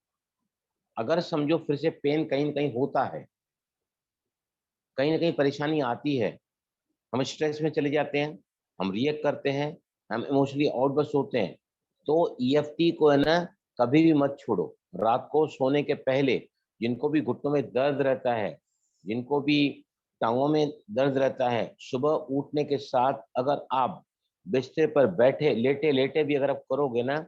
अगर समझो फिर से पेन कहीं ना कहीं होता है, कहीं ना कहीं परेशानी आती है, हम स्ट्रेस में चले जाते हैं, हम रिएक्ट करते हैं, हम इमोशनली आउटबर्स्ट होते हैं, तो ईएफटी को है ना, कभी भी मत छोड़ो। रात को सोने के पहले जिनको भी घुटनों में दर्द रहता है, जिनको भी टांगों में दर्द रहता है, सुबह उठने के साथ अगर आप बिस्तर पर बैठे लेटे लेटे भी अगर आप करोगे ना,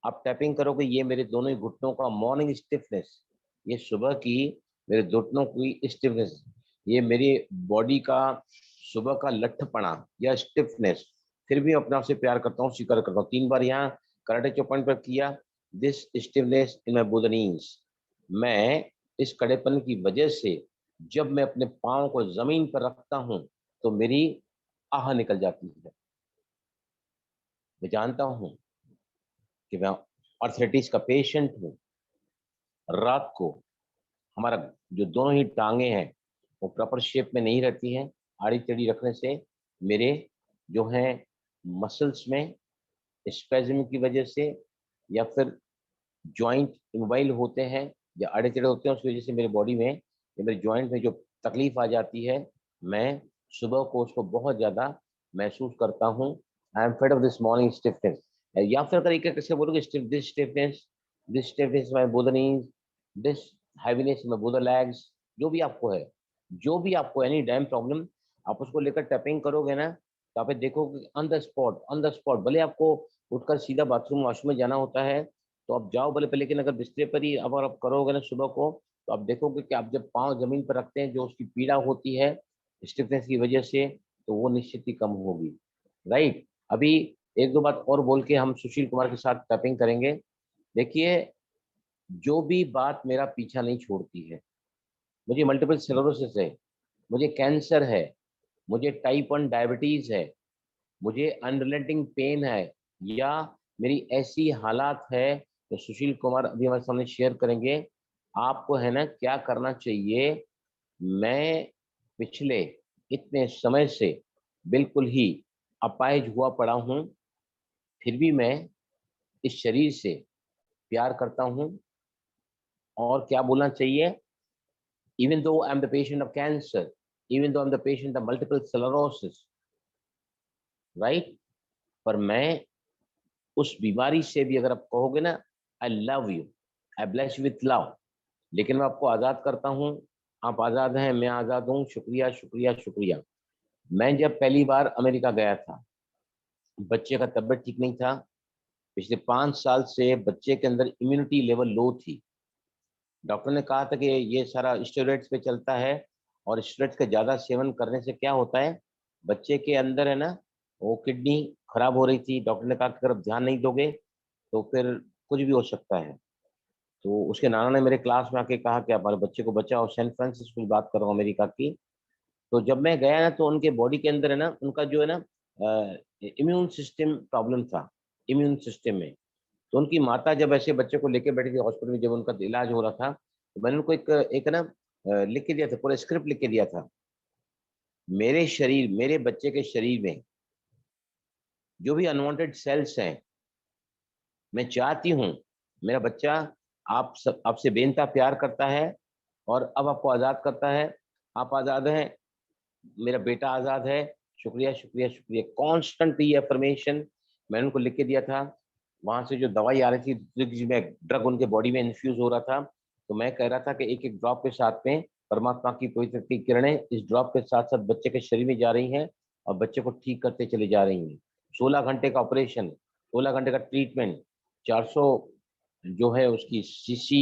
आप टैपिंग करोगे, ये मेरे दोनों ही घुटनों का मॉर्निंग स्टिफनेस, ये सुबह की मेरे घुटनों की स्टिफनेस, ये मेरी बॉडी का सुबह का लट्ठपना या स्टिफनेस, फिर भी अपने आप से प्यार करता हूँ, स्वीकार करता हूँ। 3 बार यहाँ कराटे चौपाइन पर किया, दिस स्टिफनेस इन माय बुदनीज। मैं इस कड़ेपन की वजह से जब मैं अपने पाँव को जमीन पर रखता हूँ तो मेरी आह निकल जाती है। मैं जानता हूँ कि मैं आर्थराइटिस का पेशेंट हूँ। रात को हमारा जो दोनों ही टांगे हैं वो प्रॉपर शेप में नहीं रहती हैं, आड़ी टेढ़ी रखने से मेरे जो हैं मसल्स में स्पेज्म की वजह से, या फिर जॉइंट इमोबाइल होते हैं या आड़े टेढ़े होते हैं, उसकी वजह से मेरे बॉडी में या मेरे जॉइंट में जो तकलीफ आ जाती है, मैं सुबह को उसको बहुत ज़्यादा महसूस करता हूँ। I am fade off this morning stiffness, या फिर अगर एक कैसे बोलोगे, this stiffness my both knees, this heaviness my both legs, जो भी आपको है, जो भी आपको एनी डैम प्रॉब्लम, आप उसको लेकर टैपिंग करोगे ना, तो आप देखोगे ऑन द स्पॉट, भले आपको उठकर सीधा बाथरूम वॉशरूम में जाना होता है तो आप जाओ भले पे, लेकिन अगर बिस्तर पर ही अगर आप करोगे ना सुबह को, तो आप देखोगे कि आप जब पाँव जमीन पर रखते हैं, जो उसकी पीड़ा होती है स्टिफनेस की वजह से, तो वो निश्चित ही कम होगी, राइट? अभी एक दो बात और बोल के हम सुशील कुमार के साथ टैपिंग करेंगे। देखिए, जो भी बात मेरा पीछा नहीं छोड़ती है, मुझे मल्टीपल स्क्लेरोसिस है, मुझे कैंसर है, मुझे टाइप 1 डायबिटीज है, मुझे अनरिलेटिंग पेन है, या मेरी ऐसी हालात है तो सुशील कुमार अभी हमारे सामने शेयर करेंगे। आपको है ना क्या करना चाहिए। मैं पिछले इतने समय से बिल्कुल ही अपाहिज हुआ पड़ा हूँ, फिर भी मैं इस शरीर से प्यार करता हूँ। और क्या बोलना चाहिए, even though I'm the patient of cancer, even though I'm the patient of multiple sclerosis, right? पर मैं उस बीमारी से भी, अगर आप कहोगे ना I love you, I bless you with love, लेकिन मैं आपको आज़ाद करता हूँ। आप आज़ाद हैं, मैं आज़ाद हूँ। शुक्रिया शुक्रिया शुक्रिया। मैं जब पहली बार अमेरिका गया था, बच्चे का तबीयत ठीक नहीं था। पिछले 5 साल से बच्चे के अंदर इम्यूनिटी लेवल लो थी। डॉक्टर ने कहा था कि ये सारा स्टेरॉइड्स पे चलता है, और स्टेरॉइड्स का ज़्यादा सेवन करने से क्या होता है, बच्चे के अंदर है ना वो किडनी खराब हो रही थी। डॉक्टर ने कहा कि अगर आप ध्यान नहीं दोगे तो फिर कुछ भी हो सकता है। तो उसके नाना ने मेरे क्लास में आके कहा कि हमारे बच्चे को बचाओ। सैन फ्रांसिस्को की बात कर रहा हूँ, अमेरिका की। तो जब मैं गया ना तो उनके बॉडी के अंदर है ना, उनका जो है ना इम्यून सिस्टम प्रॉब्लम था, इम्यून सिस्टम में। तो उनकी माता जब ऐसे बच्चे को लेके बैठी थी हॉस्पिटल में, जब उनका इलाज हो रहा था, तो मैंने उनको एक एक ना लिख के दिया था, पूरा स्क्रिप्ट लिख के दिया था। मेरे शरीर, मेरे बच्चे के शरीर में जो भी अनवांटेड सेल्स हैं, मैं चाहती हूँ मेरा बच्चा आपसे बेनता प्यार करता है, और अब आपको आज़ाद करता है। आप आज़ाद हैं, मेरा बेटा आज़ाद है। शुक्रिया शुक्रिया शुक्रिया। कॉन्स्टेंट ये अफर्मेशन मैंने उनको लिख के दिया था। वहाँ से जो दवाई आ रही थी, जिसमें ड्रग उनके बॉडी में इन्फ्यूज हो रहा था, तो मैं कह रहा था कि एक एक ड्रॉप के साथ में परमात्मा की पवित्र की किरणें इस ड्रॉप के साथ साथ बच्चे के शरीर में जा रही हैं, और बच्चे को ठीक करते चले जा रही हैं। 16 घंटे का ऑपरेशन, 16 घंटे का ट्रीटमेंट, 400 जो है उसकी सीसी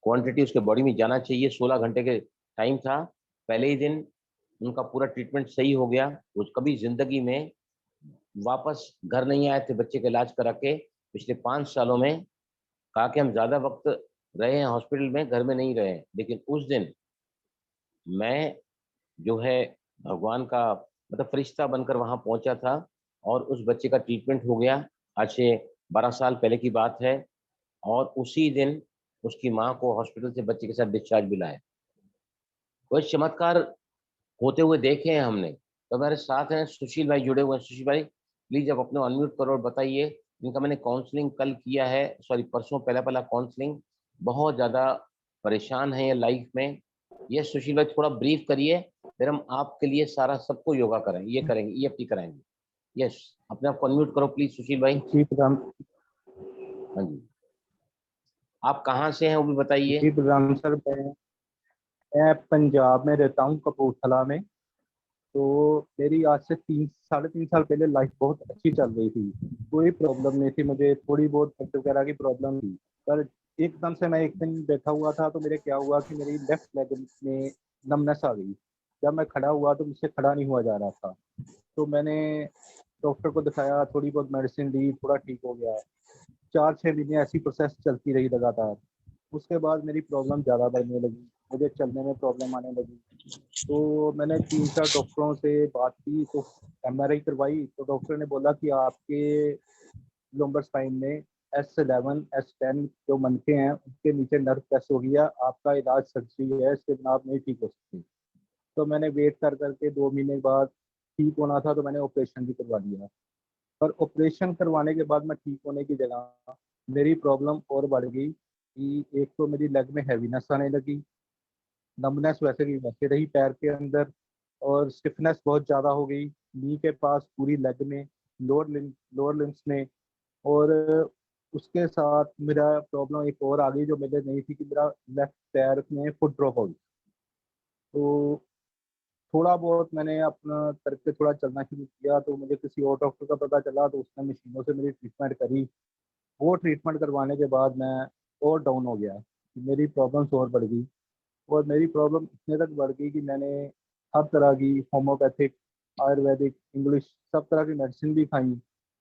क्वांटिटी उसके बॉडी में जाना चाहिए। 16 घंटे के टाइम था। पहले ही दिन उनका पूरा ट्रीटमेंट सही हो गया। वो कभी जिंदगी में वापस घर नहीं आए थे बच्चे का इलाज करा के। पिछले 5 सालों में कहा कि हम ज्यादा वक्त रहे हैं हॉस्पिटल में, घर में नहीं रहे हैं। लेकिन उस दिन मैं जो है भगवान का मतलब फरिश्ता बनकर वहां पहुंचा था, और उस बच्चे का ट्रीटमेंट हो गया। आज से 12 साल पहले की बात है। और उसी दिन उसकी माँ को हॉस्पिटल से बच्चे के साथ डिस्चार्ज मिला है। कोई चमत्कार होते हुए देखे हैं हमने। तो हमारे साथ हैं सुशील भाई, जुड़े हुए हैं। सुशील भाई प्लीज आप अपने अनम्यूट करो और बताइए। इनका मैंने काउंसलिंग कल किया है, सॉरी परसों, पहला पहला काउंसलिंग। बहुत ज़्यादा परेशान है ये लाइफ में। ये सुशील भाई थोड़ा ब्रीफ करिए, फिर हम आपके लिए सारा सबको योगा करेंगे, ये करेंगे, EFT कराएंगे। यस, अपने आप को अनम्यूट करो प्लीज सुशील भाई। जी प्रधान। हाँ जी, आप कहाँ से हैं वो भी बताइए। जी प्रधान सर, मैं पंजाब में रहता हूँ, कपूरथला में। तो मेरी आज से 3 साढ़े 3 साल पहले लाइफ बहुत अच्छी चल रही थी, कोई प्रॉब्लम नहीं थी मुझे। थोड़ी बहुत दर्द वगैरह की प्रॉब्लम थी, पर एकदम से मैं एक दिन बैठा हुआ था तो मेरे क्या हुआ कि मेरी लेफ्ट लेग में नमनेस आ गई। जब मैं खड़ा हुआ तो मुझसे खड़ा नहीं हुआ जा रहा था। तो मैंने डॉक्टर को दिखाया, थोड़ी बहुत मेडिसिन ली, थोड़ा ठीक हो गया। 4-6 महीने ऐसी प्रोसेस चलती रही लगातार। उसके बाद मेरी प्रॉब्लम ज़्यादा बढ़ने लगी, मुझे चलने में प्रॉब्लम आने लगी। तो मैंने 3-4 डॉक्टरों से बात की, तो MRI करवाई, तो डॉक्टर ने बोला कि आपके लंबर स्पाइन में S11 S10 जो मनके हैं उसके नीचे नर्व प्रेस हो गया, आपका इलाज सर्जरी है, इसके बिना आप नहीं ठीक हो सकते। तो मैंने वेट कर करके 2 महीने बाद ठीक होना था, तो मैंने ऑपरेशन भी करवा लिया। पर ऑपरेशन करवाने के बाद मैं ठीक होने की जगह मेरी प्रॉब्लम और बढ़ गई कि एक तो मेरी लेग में हैवीनेस आने लगी, नमनेस वैसे की वैसे रही पैर के अंदर, और स्टिफनेस बहुत ज़्यादा हो गई नी के पास, पूरी लेग में, लोअर लिम्स में। और उसके साथ मेरा प्रॉब्लम एक और आ गई जो मेरे नहीं थी, कि मेरा लेफ्ट पैर में फुट ड्रॉप हो गई। तो थोड़ा बहुत मैंने अपना करके थोड़ा चलना शुरू किया, तो मुझे किसी और डॉक्टर का पता चला, तो उसने मशीनों से मेरी ट्रीटमेंट करी। वो ट्रीटमेंट करवाने के बाद मैं और डाउन हो गया, मेरी प्रॉब्लम्स और बढ़ गई। और मेरी प्रॉब्लम इतने तक बढ़ गई कि मैंने हर तरह की होम्योपैथिक, आयुर्वेदिक, इंग्लिश, सब तरह की मेडिसिन भी खाई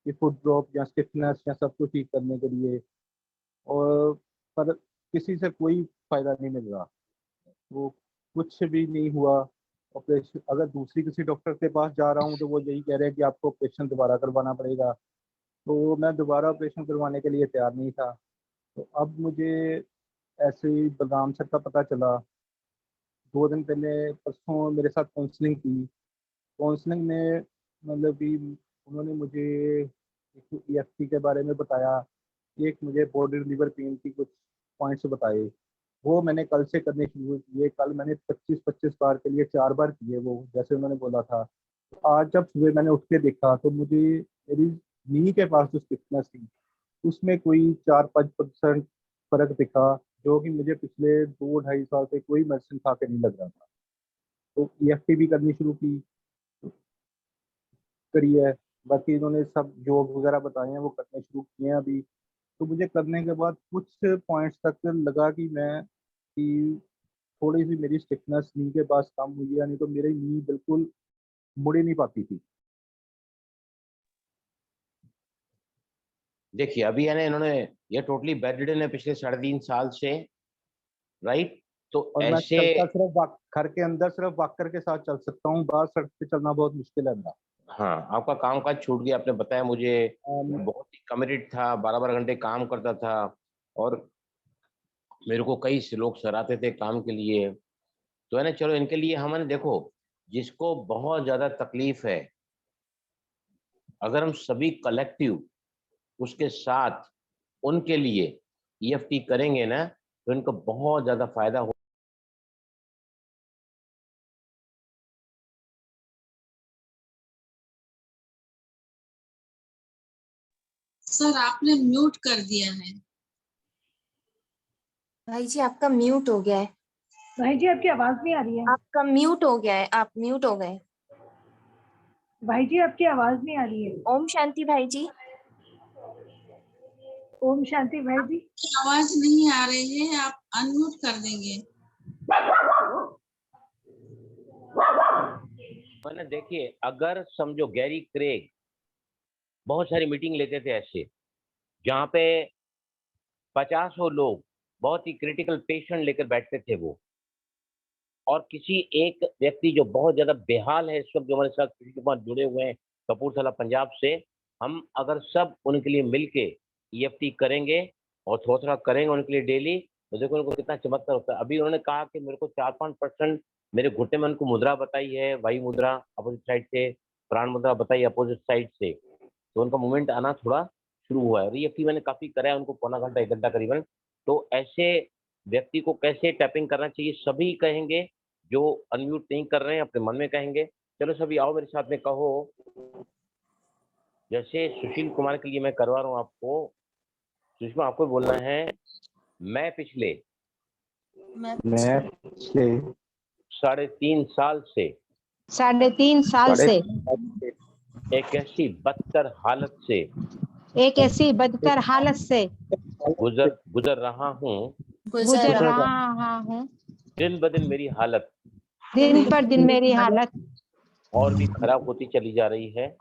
कि फुट ड्रॉप या स्टिफनेस या सब कुछ ठीक करने के लिए। और पर किसी से कोई फ़ायदा नहीं मिल रहा, वो कुछ भी नहीं हुआ। ऑपरेशन, अगर दूसरी किसी डॉक्टर के पास जा रहा हूँ तो वो यही कह रहे हैं कि आपको ऑपरेशन दोबारा करवाना पड़ेगा। तो मैं दोबारा ऑपरेशन करवाने के लिए तैयार नहीं था। तो अब मुझे ऐसे ही बलराम सर का पता चला। 2 दिन पहले परसों मेरे साथ काउंसलिंग की। काउंसलिंग में मतलब कि उन्होंने मुझे एक EFT के बारे में बताया, एक मुझे बॉडी लिवर पेन की कुछ पॉइंट्स बताए। वो मैंने कल से करने शुरू किए। कल मैंने 25-25 बार के लिए 4 बार किए वो, जैसे उन्होंने बोला था। आज जब सुबह मैंने उठ के देखा तो मुझे मेरी नी के पास जो स्टिफनेस थी उसमें कोई 4-5% फर्क दिखा, जो कि मुझे पिछले 2-2.5 साल से कोई मेडिसिन खा के नहीं लग रहा था। तो EFT भी करनी शुरू करी है। बाकी इन्होंने सब योग वगैरह बताए हैं वो करने शुरू किए हैं अभी। तो मुझे करने के बाद कुछ पॉइंट्स तक लगा कि थोड़ी सी मेरी स्टिफनेस नी के पास कम हुई है, नहीं तो मेरी नी बिल्कुल मुड़ ही नहीं पाती थी। देखिए अभी है ना, इन्होंने ये टोटली बेड रिडन है पिछले 3.5 साल से, राइट? तो और मैं ऐसे चलता सिर्फ घर के अंदर सिर्फ वॉकर के साथ चल सकता हूँ, बाहर सड़क पे चलना बहुत मुश्किल है मेरा। हाँ, आपका काम काज छूट गया, आपने बताया मुझे। मैं बहुत ही कमिटेड था, 12-12 घंटे काम करता था और मेरे को कई से लोग सराहते थे काम के लिए। तो है ना, चलो इनके लिए हमने देखो, जिसको बहुत ज्यादा तकलीफ है, अगर हम सभी कलेक्टिव उसके साथ उनके लिए EFT करेंगे ना, तो इनको बहुत ज्यादा फायदा हो। सर आपने म्यूट कर दिया है। भाई जी आपका म्यूट हो गया है। भाई जी आपकी आवाज नहीं आ रही है। आपका म्यूट हो गया है, आप म्यूट हो गए। भाई जी आपकी आवाज नहीं आ रही है। ओम शांति भाई जी। ओम शांति भाई जी। आवाज नहीं आ रही है, आप अनम्यूट कर देंगे। मैंने देखिए, अगर समझो गैरी क्रेग बहुत सारी मीटिंग लेते थे ऐसे, जहाँ पे 50 लोग बहुत ही क्रिटिकल पेशेंट लेकर बैठते थे वो, और किसी एक व्यक्ति जो बहुत ज्यादा बेहाल है इस वक्त, जो हमारे साथ किसी के पास जुड़े हुए हैं कपूरथला पंजाब से, हम अगर सब उनके लिए मिलके EFT करेंगे और थोड़ा थोड़ा करेंगे उनके लिए डेली, तो देखो उनको कितना चमत्कार होता है। अभी उन्होंने कहा कि मेरे को 4-5% मेरे घुटने में उनको मुद्रा बताई है, वायु मुद्रा अपोजिट साइड से, प्राण मुद्रा बताई अपोजिट साइड से, तो उनका मूवमेंट आना थोड़ा शुरू हुआ है। और EFT मैंने काफी करा है उनको, पौना घंटा 1 घंटा करीबन। तो ऐसे व्यक्ति को कैसे टैपिंग करना चाहिए सभी कहेंगे, जो अनम्यूट नहीं कर रहे हैं अपने मन में कहेंगे। चलो सभी आओ मेरे साथ में कहो। जैसे सुशील कुमार के लिए मैं करवा रहा हूँ आपको। सुषमा आपको बोलना है, मैं पिछले 3.5 साल से 3.5 साल से एक ऐसी बदतर हालत से गुजर रहा हूँ। दिन ब दिन मेरी हालत दिन पर दिन मेरी हालत और भी खराब होती चली जा रही है।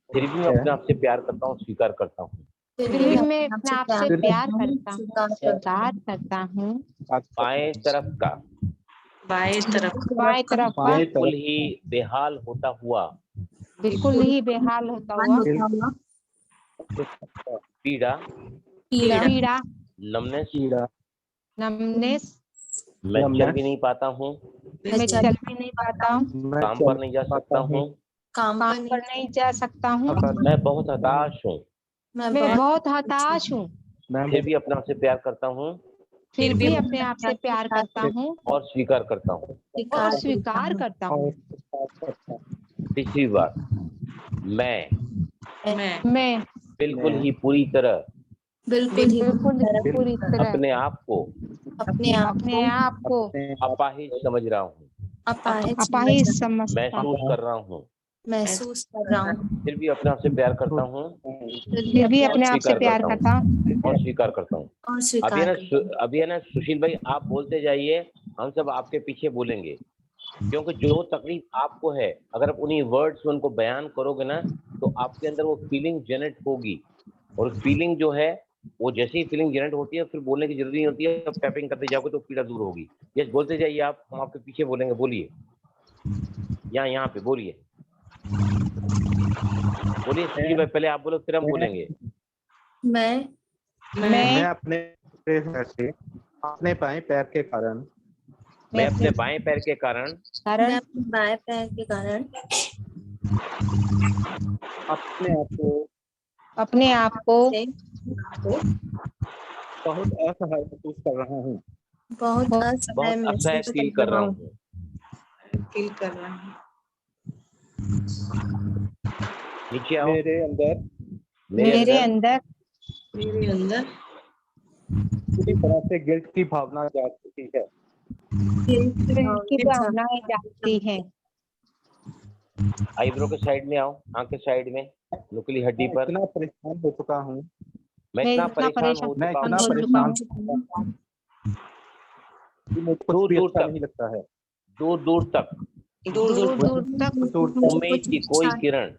फिर भी मैं अपने आप से प्यार करता हूँ, स्वीकार करता हूँ। मैं अपने आप से प्यार करता हूँ। बाएं तरफ का बिल्कुल ही बेहाल होता हुआ पीड़ा, नमनेस, मैं चल भी नहीं पाता हूँ, काम पर नहीं जा सकता हूँ, मैं बहुत हताश हूँ, फिर भी अपने आप से प्यार करता हूँ और स्वीकार करता हूँ। तीसरी बार, मैं बिल्कुल ही पूरी तरह अपने आप को अपाहिज समझ रहा हूँ, महसूस कर रहा हूँ, फिर भी अपने आप से प्यार करता हूँ और स्वीकार करता हूँ। अभी है ना सुशील भाई, आप बोलते जाइए, हम सब आपके पीछे बोलेंगे, क्योंकि जो तकलीफ आपको है अगर आप उन्हीं वर्ड्स में उनको बयान करोगे ना, तो आपके अंदर वो फीलिंग जनरेट होगी, और फीलिंग जो है वो जैसे ही फीलिंग जनरेट होती है फिर बोलने की जरूरत नहीं होती है, आप टैपिंग करते जाओगे तो पीड़ा दूर होगी। यस, बोलते जाइए आप, हम आपके पीछे बोलेंगे, बोलिए, यहाँ पे बोलिए। बोलिए संजीव भाई, पहले आप बोलो फिर हम बोलेंगे। मैं अपने से अपने बाएं पैर के कारण मैं अपने बाएं पैर के कारण मैं अपने बाएं पैर के कारण अपने आप को से बहुत असहाय महसूस कर रहा हूँ। बहुत बहुत असहाय असहाय महसूस फील कर रहा हूँ। फील कर रहा हूँ। नीचे आओ। मेरे अंदर मेरे अंदर मेरे अंदर पूरी तरह से गिल्ट की भावना जाग चुकी है। की भावनाएं जागती हैं। आईब्रो के साइड में आओ, आंख के साइड में, नुकीली हड्डी मैं पर। इतना परेशान हो चुका हूँ। मैं इतना परेशान हो मैं चुका इतना हूँ परेशान कि मुझे कुछ दूर भी दूर अच्छा तक। नहीं लगता है। दूर दूर तक दूर दूर दूर तक उम्मीद की कोई किरण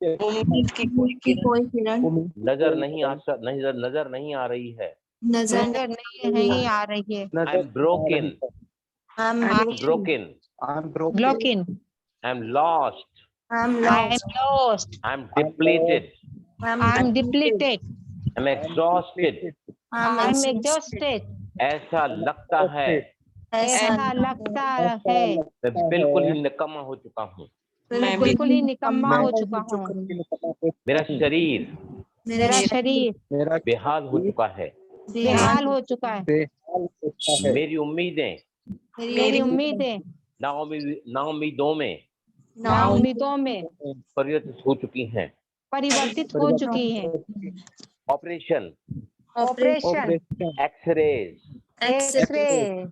उम्मीद की कोई किरण कोई किरण नजर नहीं आ रही है। नजर नजर नहीं आ रही है। I am broken, I'm broken, I am broken, blocking I am lost, I'm I am lost. Lost I am depleted, I am depleted I am exhausted. I am exhausted. ऐसा लगता है ऐसा लगता है मैं बिल्कुल ही निकम्मा हो चुका हूँ। मैं बिल्कुल ही निकम्मा हो चुका हूँ। मेरा शरीर मेरा शरीर मेरा बेहाल हो चुका है। बेहाल हो चुका है। बेहाल होता है। मेरी उम्मीदें मेरी उम्मीदें नाउम्मीदों में नाउम्मीदों में परिवर्तित हो चुकी हैं। परिवर्तित हो चुकी हैं। Operation, operation, x-rays, x-ray,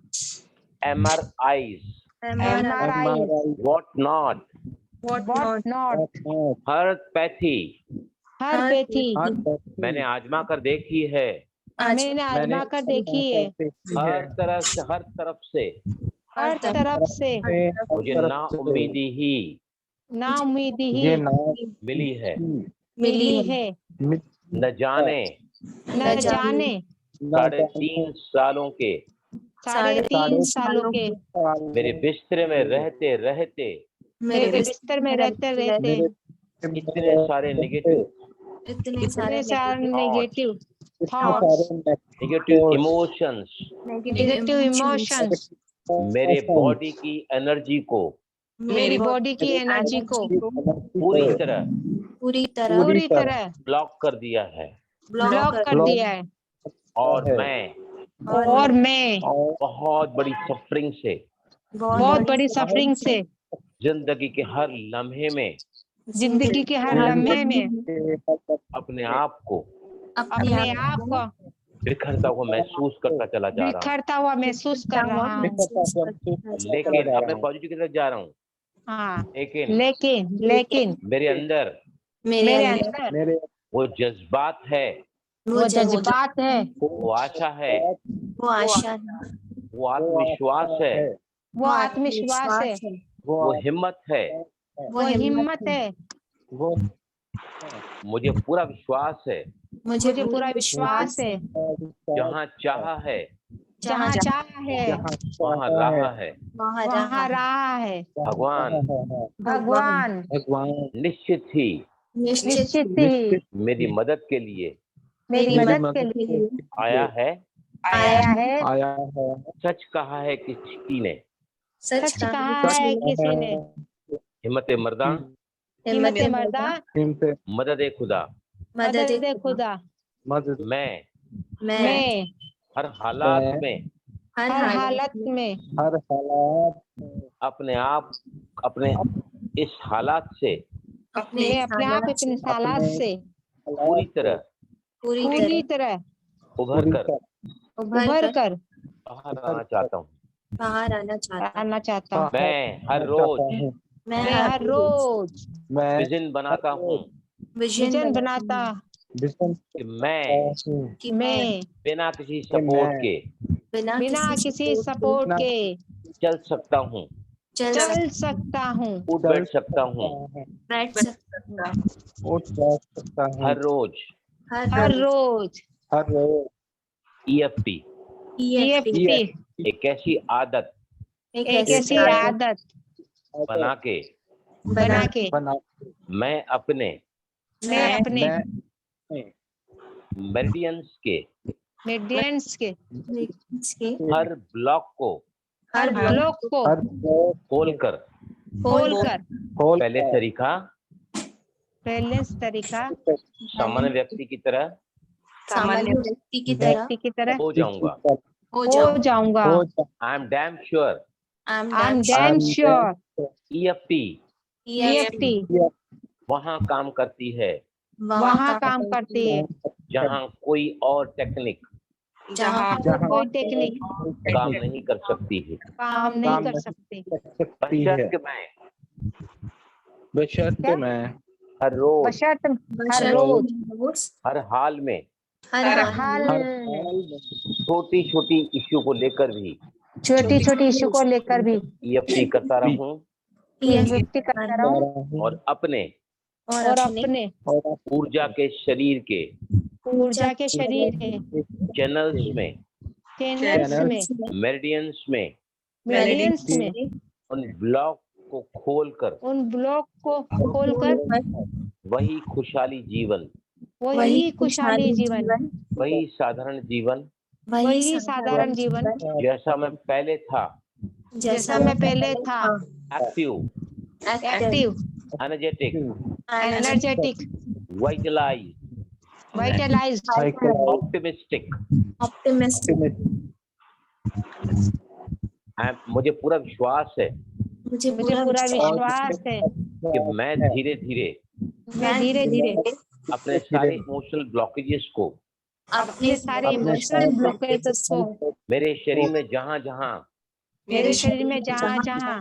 MRIs, MRI, what not, what not, हर पैथी हर पेथी मैंने आजमा कर देखी है। मैंने आजमा कर देखी है। हर तरफ से हर तरफ से मुझे ना उम्मीदी ही ना उम्मीद ही ये नाम मिली है। मिली है। न जाने न जाने 3.5 सालों के 3.5 सालों के मेरे बिस्तर में रहते रहते मेरे बिस्तर में रहते रहते इतने सारे इतने इतने सारे negative thoughts, negative emotions negative emotions मेरे बॉडी की एनर्जी को मेरी बॉडी की एनर्जी को पूरी तरह ब्लॉक कर दिया है। ब्लॉक कर दिया है। और मैं बहुत बड़ी सफरिंग से बहुत बड़ी सफरिंग से जिंदगी के हर लम्हे में जिंदगी के हर लम्हे में अपने आप को बिखरता हुआ महसूस करता चला जा रहा बिखरता हुआ महसूस कर रहा हूँ। हूँ। लेकिन अपने पॉजिटिव की तरफ जा रहा हूँ। हाँ, लेकिन लेकिन मेरे अंदर मेरे अंदर वो जज्बात है, वो जज्बात है, वो आशा है, वो आत्मविश्वास है, वो आत्मविश्वास है, वो हिम्मत है। वो हिम्मत है। मुझे पूरा विश्वास है, मुझे पूरा विश्वास है। जहाँ चाहा है जहाँ चाह है वहाँ रहा है। वहाँ रहा है। भगवान निश्चित ही मेरी मदद के लिए आया है। सच कहा है किसी ने, सच कहा है किसी ने। हिम्मत मर्दा मदद खुदा। मैं हर हालात में अपने आप इस हालात से पूरी तरह उभर कर बाहर आना चाहता हूँ। मैं हर रोज विजन बनाता हूँ कि मैं बिना किसी सपोर्ट के चल सकता हूँ, उठ बैठ सकता हूँ। हर रोज EFT एक ऐसी आदत बना के बना के बना मैं अपने मैं मेरिडियंस के मेडियंस के इसके हर ब्लॉक को हर ब्लॉक को हर ब्लॉक खोलकर खोलकर खोल पहले तरीका बैलेंस तरीका सामान्य व्यक्ति की तरह सामान्य व्यक्ति की तरह व्यक्ति की तरह हो जाऊंगा। हो हो जाऊंगा। हो जा- I am damn sure I am I am damn dam I'm sure EFT EFT वहाँ काम करती है वहाँ काम करती है जहाँ कोई और टेक्निक जहाँ कोई टेक्निक काम नहीं कर सकती है। काम नहीं कर सकती। सकती है बशर्ते मैं बशर्ते क्या? मैं हर रोज बशर्त हर बशर्ते रोज रोज हर हाल में हर हर हाल हाल हर में हाल में छोटी छोटी इश्यू को लेकर भी छोटी छोटी इश्यू को लेकर भी EFT करता रहूं EFT करता रहूं और अपने और अपने और ऊर्जा के शरीर के ऊर्जा के शरीर के चैनल्स में चैनल्स में मेरिडियंस में मेरिडियंस में उन ब्लॉक को खोलकर उन ब्लॉक को खोलकर वही खुशहाली जीवन वही खुशहाली जीवन वही साधारण जीवन वही साधारण जीवन जैसा मैं पहले था जैसा मैं पहले था active active energetic energetic vitalise vitalised optimistic optimistic मुझे पूरा विश्वास है मुझे मुझे पूरा विश्वास है कि मैं धीरे धीरे मैं धीरे धीरे अपने सारे इमोशनल ब्लॉकेजेस को अपने सारे इमोशनल ब्लॉकेजेस को मेरे शरीर में जहाँ जहाँ मेरे शरीर में जहाँ जहाँ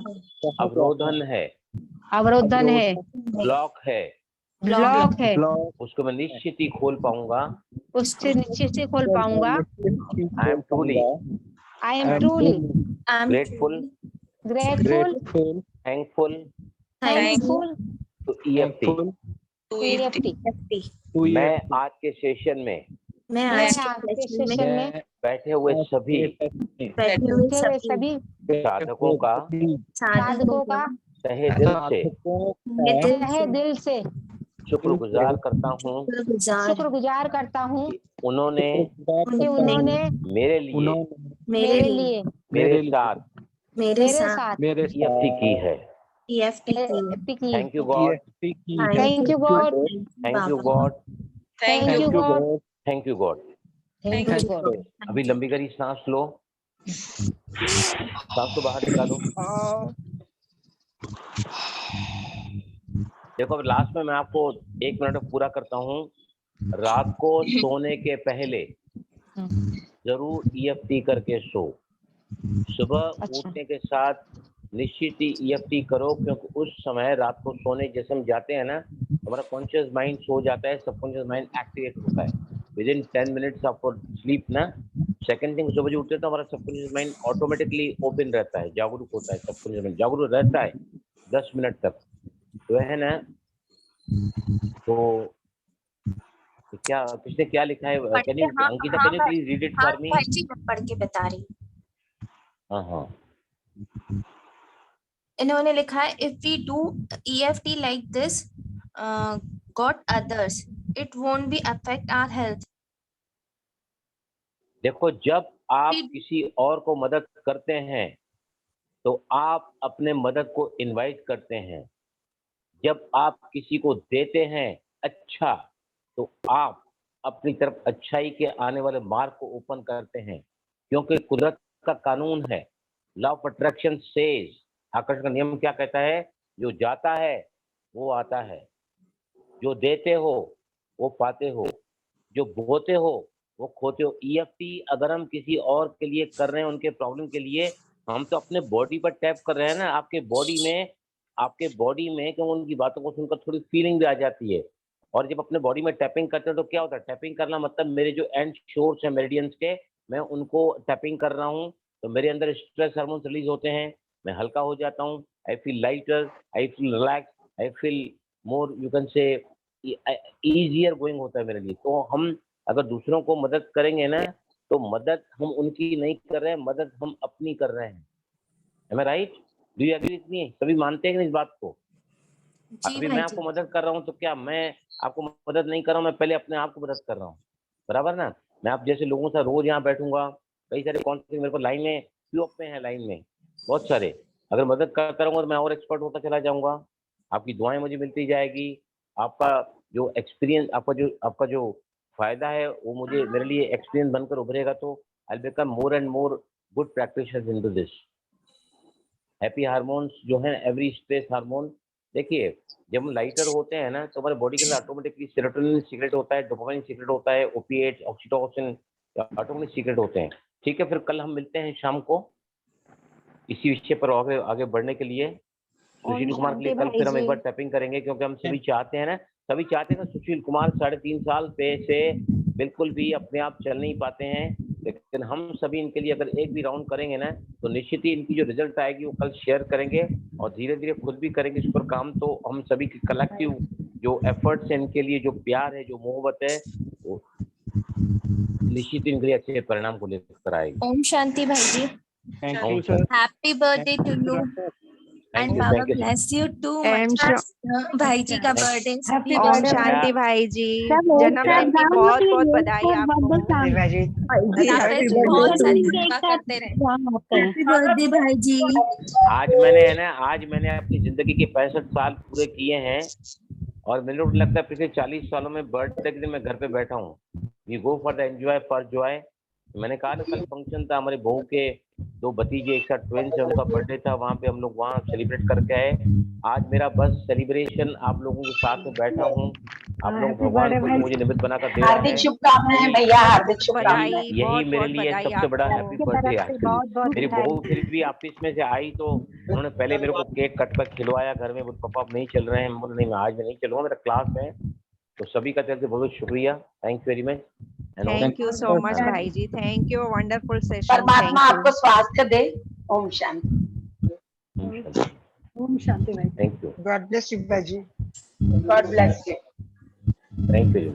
अवरोधन है अवरोधन है ब्लॉक है ब्लॉक है ब्लॉक उसको मैं निश्चित ही खोल पाऊंगा। उससे निश्चित से खोल पाऊंगा। I am truly I am truly grateful grateful thankful thankful to EFT। EFT मैं आज के सेशन में मैं मैं आज आज के के सेशन सेशन में में बैठे हुए सभी बैठे हुए बैठे हुए सभी सभी साधकों का साधकों का तहे दिल से तहे दिल से शुक्रगुजार करता हूँ शुक्रगुजार करता हूँ उन्होंने कि उन्होंने मेरे लिए मेरे लिए मेरे साथ मेरे मेरे साथ साथ EFT की है। EFT EFT की। Thank you God thank you God thank you God thank you God thank you God. Thank you God. अभी लंबी करी सांस लो, सांस को बाहर निकालो। देखो अब लास्ट में मैं आपको 1 मिनट में पूरा करता हूँ। रात को सोने के पहले जरूर EFT करके सो। सुबह अच्छा। उठने के साथ निश्चित ही EFT करो, क्योंकि उस समय रात को सोने जैसे हम जाते हैं ना, हमारा कॉन्शियस माइंड सो जाता है, सबकॉन्शियस माइंड एक्टिवेट होता है with in 10 minutes of sleep ना। सेकंड थिंग, सुबह जो उठते हैं तो हमारा सबकॉन्शियस माइंड ऑटोमेटिकली ओपन रहता है, जागरूक होता है, सबकॉन्शियस माइंड जागरूक रहता है 10 मिनट तक, तो है ना। तो क्या किसने क्या लिखा है? Can you Ankita can you please read it for me? मैं पढ़ के बता रही। हाँ हाँ इन्होंने लिखा है if we do EFT like this got others it won't be affect our health. देखो, जब आप किसी और को मदद करते हैं तो आप अपने मदद को इनवाइट करते हैं। जब आप किसी को देते हैं अच्छा, तो आप अपनी तरफ अच्छाई के आने वाले मार्ग को ओपन करते हैं, क्योंकि कुदरत का कानून है, लॉ ऑफ अट्रैक्शन सेज, आकर्षण का नियम क्या कहता है? जो जाता है वो आता है, जो देते हो वो पाते हो, जो बोते हो वो खोते हो। EFT अगर हम किसी और के लिए कर रहे हैं, उनके प्रॉब्लम के लिए, हम तो अपने बॉडी पर टैप कर रहे हैं ना। आपके बॉडी में क्यों उनकी बातों को सुनकर थोड़ी फीलिंग भी आ जाती है। और जब अपने बॉडी में टैपिंग करते हैं तो क्या होता है? टैपिंग करना मतलब मेरे जो एंड शोर्स हैं मेरिडियंस के, मैं उनको टैपिंग कर रहा हूँ, तो मेरे अंदर स्ट्रेस हार्मोन्स रिलीज होते हैं, मैं हल्का हो जाता हूँ, I feel lighter, I feel relax, I feel more you can say easier going होता है मेरे लिए। तो हम अगर दूसरों को मदद करेंगे ना, तो मदद हम उनकी नहीं कर रहे हैं, मदद हम अपनी कर रहे हैं। Am I right? Do you agree with me? सभी मानते हैं कि नहीं इस बात को? जी अभी मैं भाई आपको जी। मदद कर रहा हूँ तो क्या मैं आपको मदद नहीं कर रहा हूँ, मैं पहले अपने आप को मदद कर रहा हूँ, बराबर ना। मैं आप जैसे लोगों से रोज यहाँ बैठूंगा, कई सारे कॉन्टेक्ट मेरे को लाइन में क्यू अप पे हैं, लाइन में बहुत सारे। अगर मदद करता रहूंगा तो मैं और एक्सपर्ट होता चला जाऊंगा, आपकी दुआएं मुझे मिलती जाएगी, आपका जो एक्सपीरियंस, आपका जो फायदा है वो मुझे मेरे लिए एक्सपीरियंस बनकर उभरेगा, तो I become more and more good practitioners into this. Happy hormones जो है, एवरी स्ट्रेस हार्मोन, देखिए जब हम लाइटर होते हैं ना तो हमारे बॉडी के अंदर ऑटोमेटिकली सेरोटोनिन सीक्रेट होता है, डोपामाइन सीक्रेट होता है, ओपिएट्स, ऑक्सीटोसिन ऑटोमेटिक सीक्रेट होते हैं। ठीक है, फिर कल हम मिलते हैं शाम को इसी विषय पर आगे आगे बढ़ने के लिए। सुशील कुमार के लिए कल फिर हम एक बार टैपिंग करेंगे, क्योंकि हम सभी चाहते हैं ना, सभी चाहते हैं कि सुशील कुमार 3.5 साल पे से बिल्कुल भी अपने आप चल नहीं पाते हैं, लेकिन हम सभी इनके लिए अगर एक भी राउंड करेंगे ना तो निश्चित ही इनकी जो रिजल्ट आएगी वो कल शेयर करेंगे, और धीरे धीरे खुद भी करेंगे इस पर काम। तो हम सभी की कलेक्टिव जो एफर्ट्स है इनके लिए, जो प्यार है, जो मोहब्बत है, वो निश्चित इनके लिए अच्छे परिणाम को लेकर आएगी। ओम शांति भाई जी। Thank you sir. Happy birthday to you and Baba bless you too much. भाई जी का बर्थडे सभी ओम बर्थडे शांति भाई जी, जन्मदिन की बहुत बहुत बधाई आपको। बहुत सारी सेवा करते रहे। हैप्पी बर्थडे भाई जी। आज मैंने अपनी जिंदगी के 65 साल पूरे किए हैं, और मुझे लगता है पिछले 40 सालों में बर्थडे के दिन मैं घर पे बैठा हूँ। We go for the enjoy for joy. मैंने कहा ना, कल फंक्शन था, हमारे बहू के 2 भतीजे एक साथ ट्विंस है, उनका बर्थडे था, वहाँ पे हम लोग वहाँ सेलिब्रेट करके आए। आज मेरा बस सेलिब्रेशन आप लोगों के साथ में बैठा हूँ, आप लोग भगवान खुद मुझे निमित्त बनाकर दे रहे हार्दिक हैं। शुभकामनाएं भैया, हार्दिक शुभकामनाएं। बधाई, यही बहुत मेरे बहुत लिए बधाई सबसे बड़ा आपको। हैप्पी बर्थडे आज के लिए। मेरी बहू फिर भी ऑफिस में से आई तो उन्होंने पहले मेरे को केक कट कर खिलवाया घर में, वो पापा आप नहीं चल रहे हैं, मैं बोला नहीं, मैं आज नहीं चलूंगा, मेरा क्लास है। तो सभी का तरफ से बहुत शुक्रिया, thank you very much. Thank you so much भाई जी, थैंक यू, वंडरफुल सेशन। परमात्मा आपको स्वास्थ्य दे। ओम शांति। ओम शांति भाई। Thank you, God bless you भाई जी। God bless you. Thank you.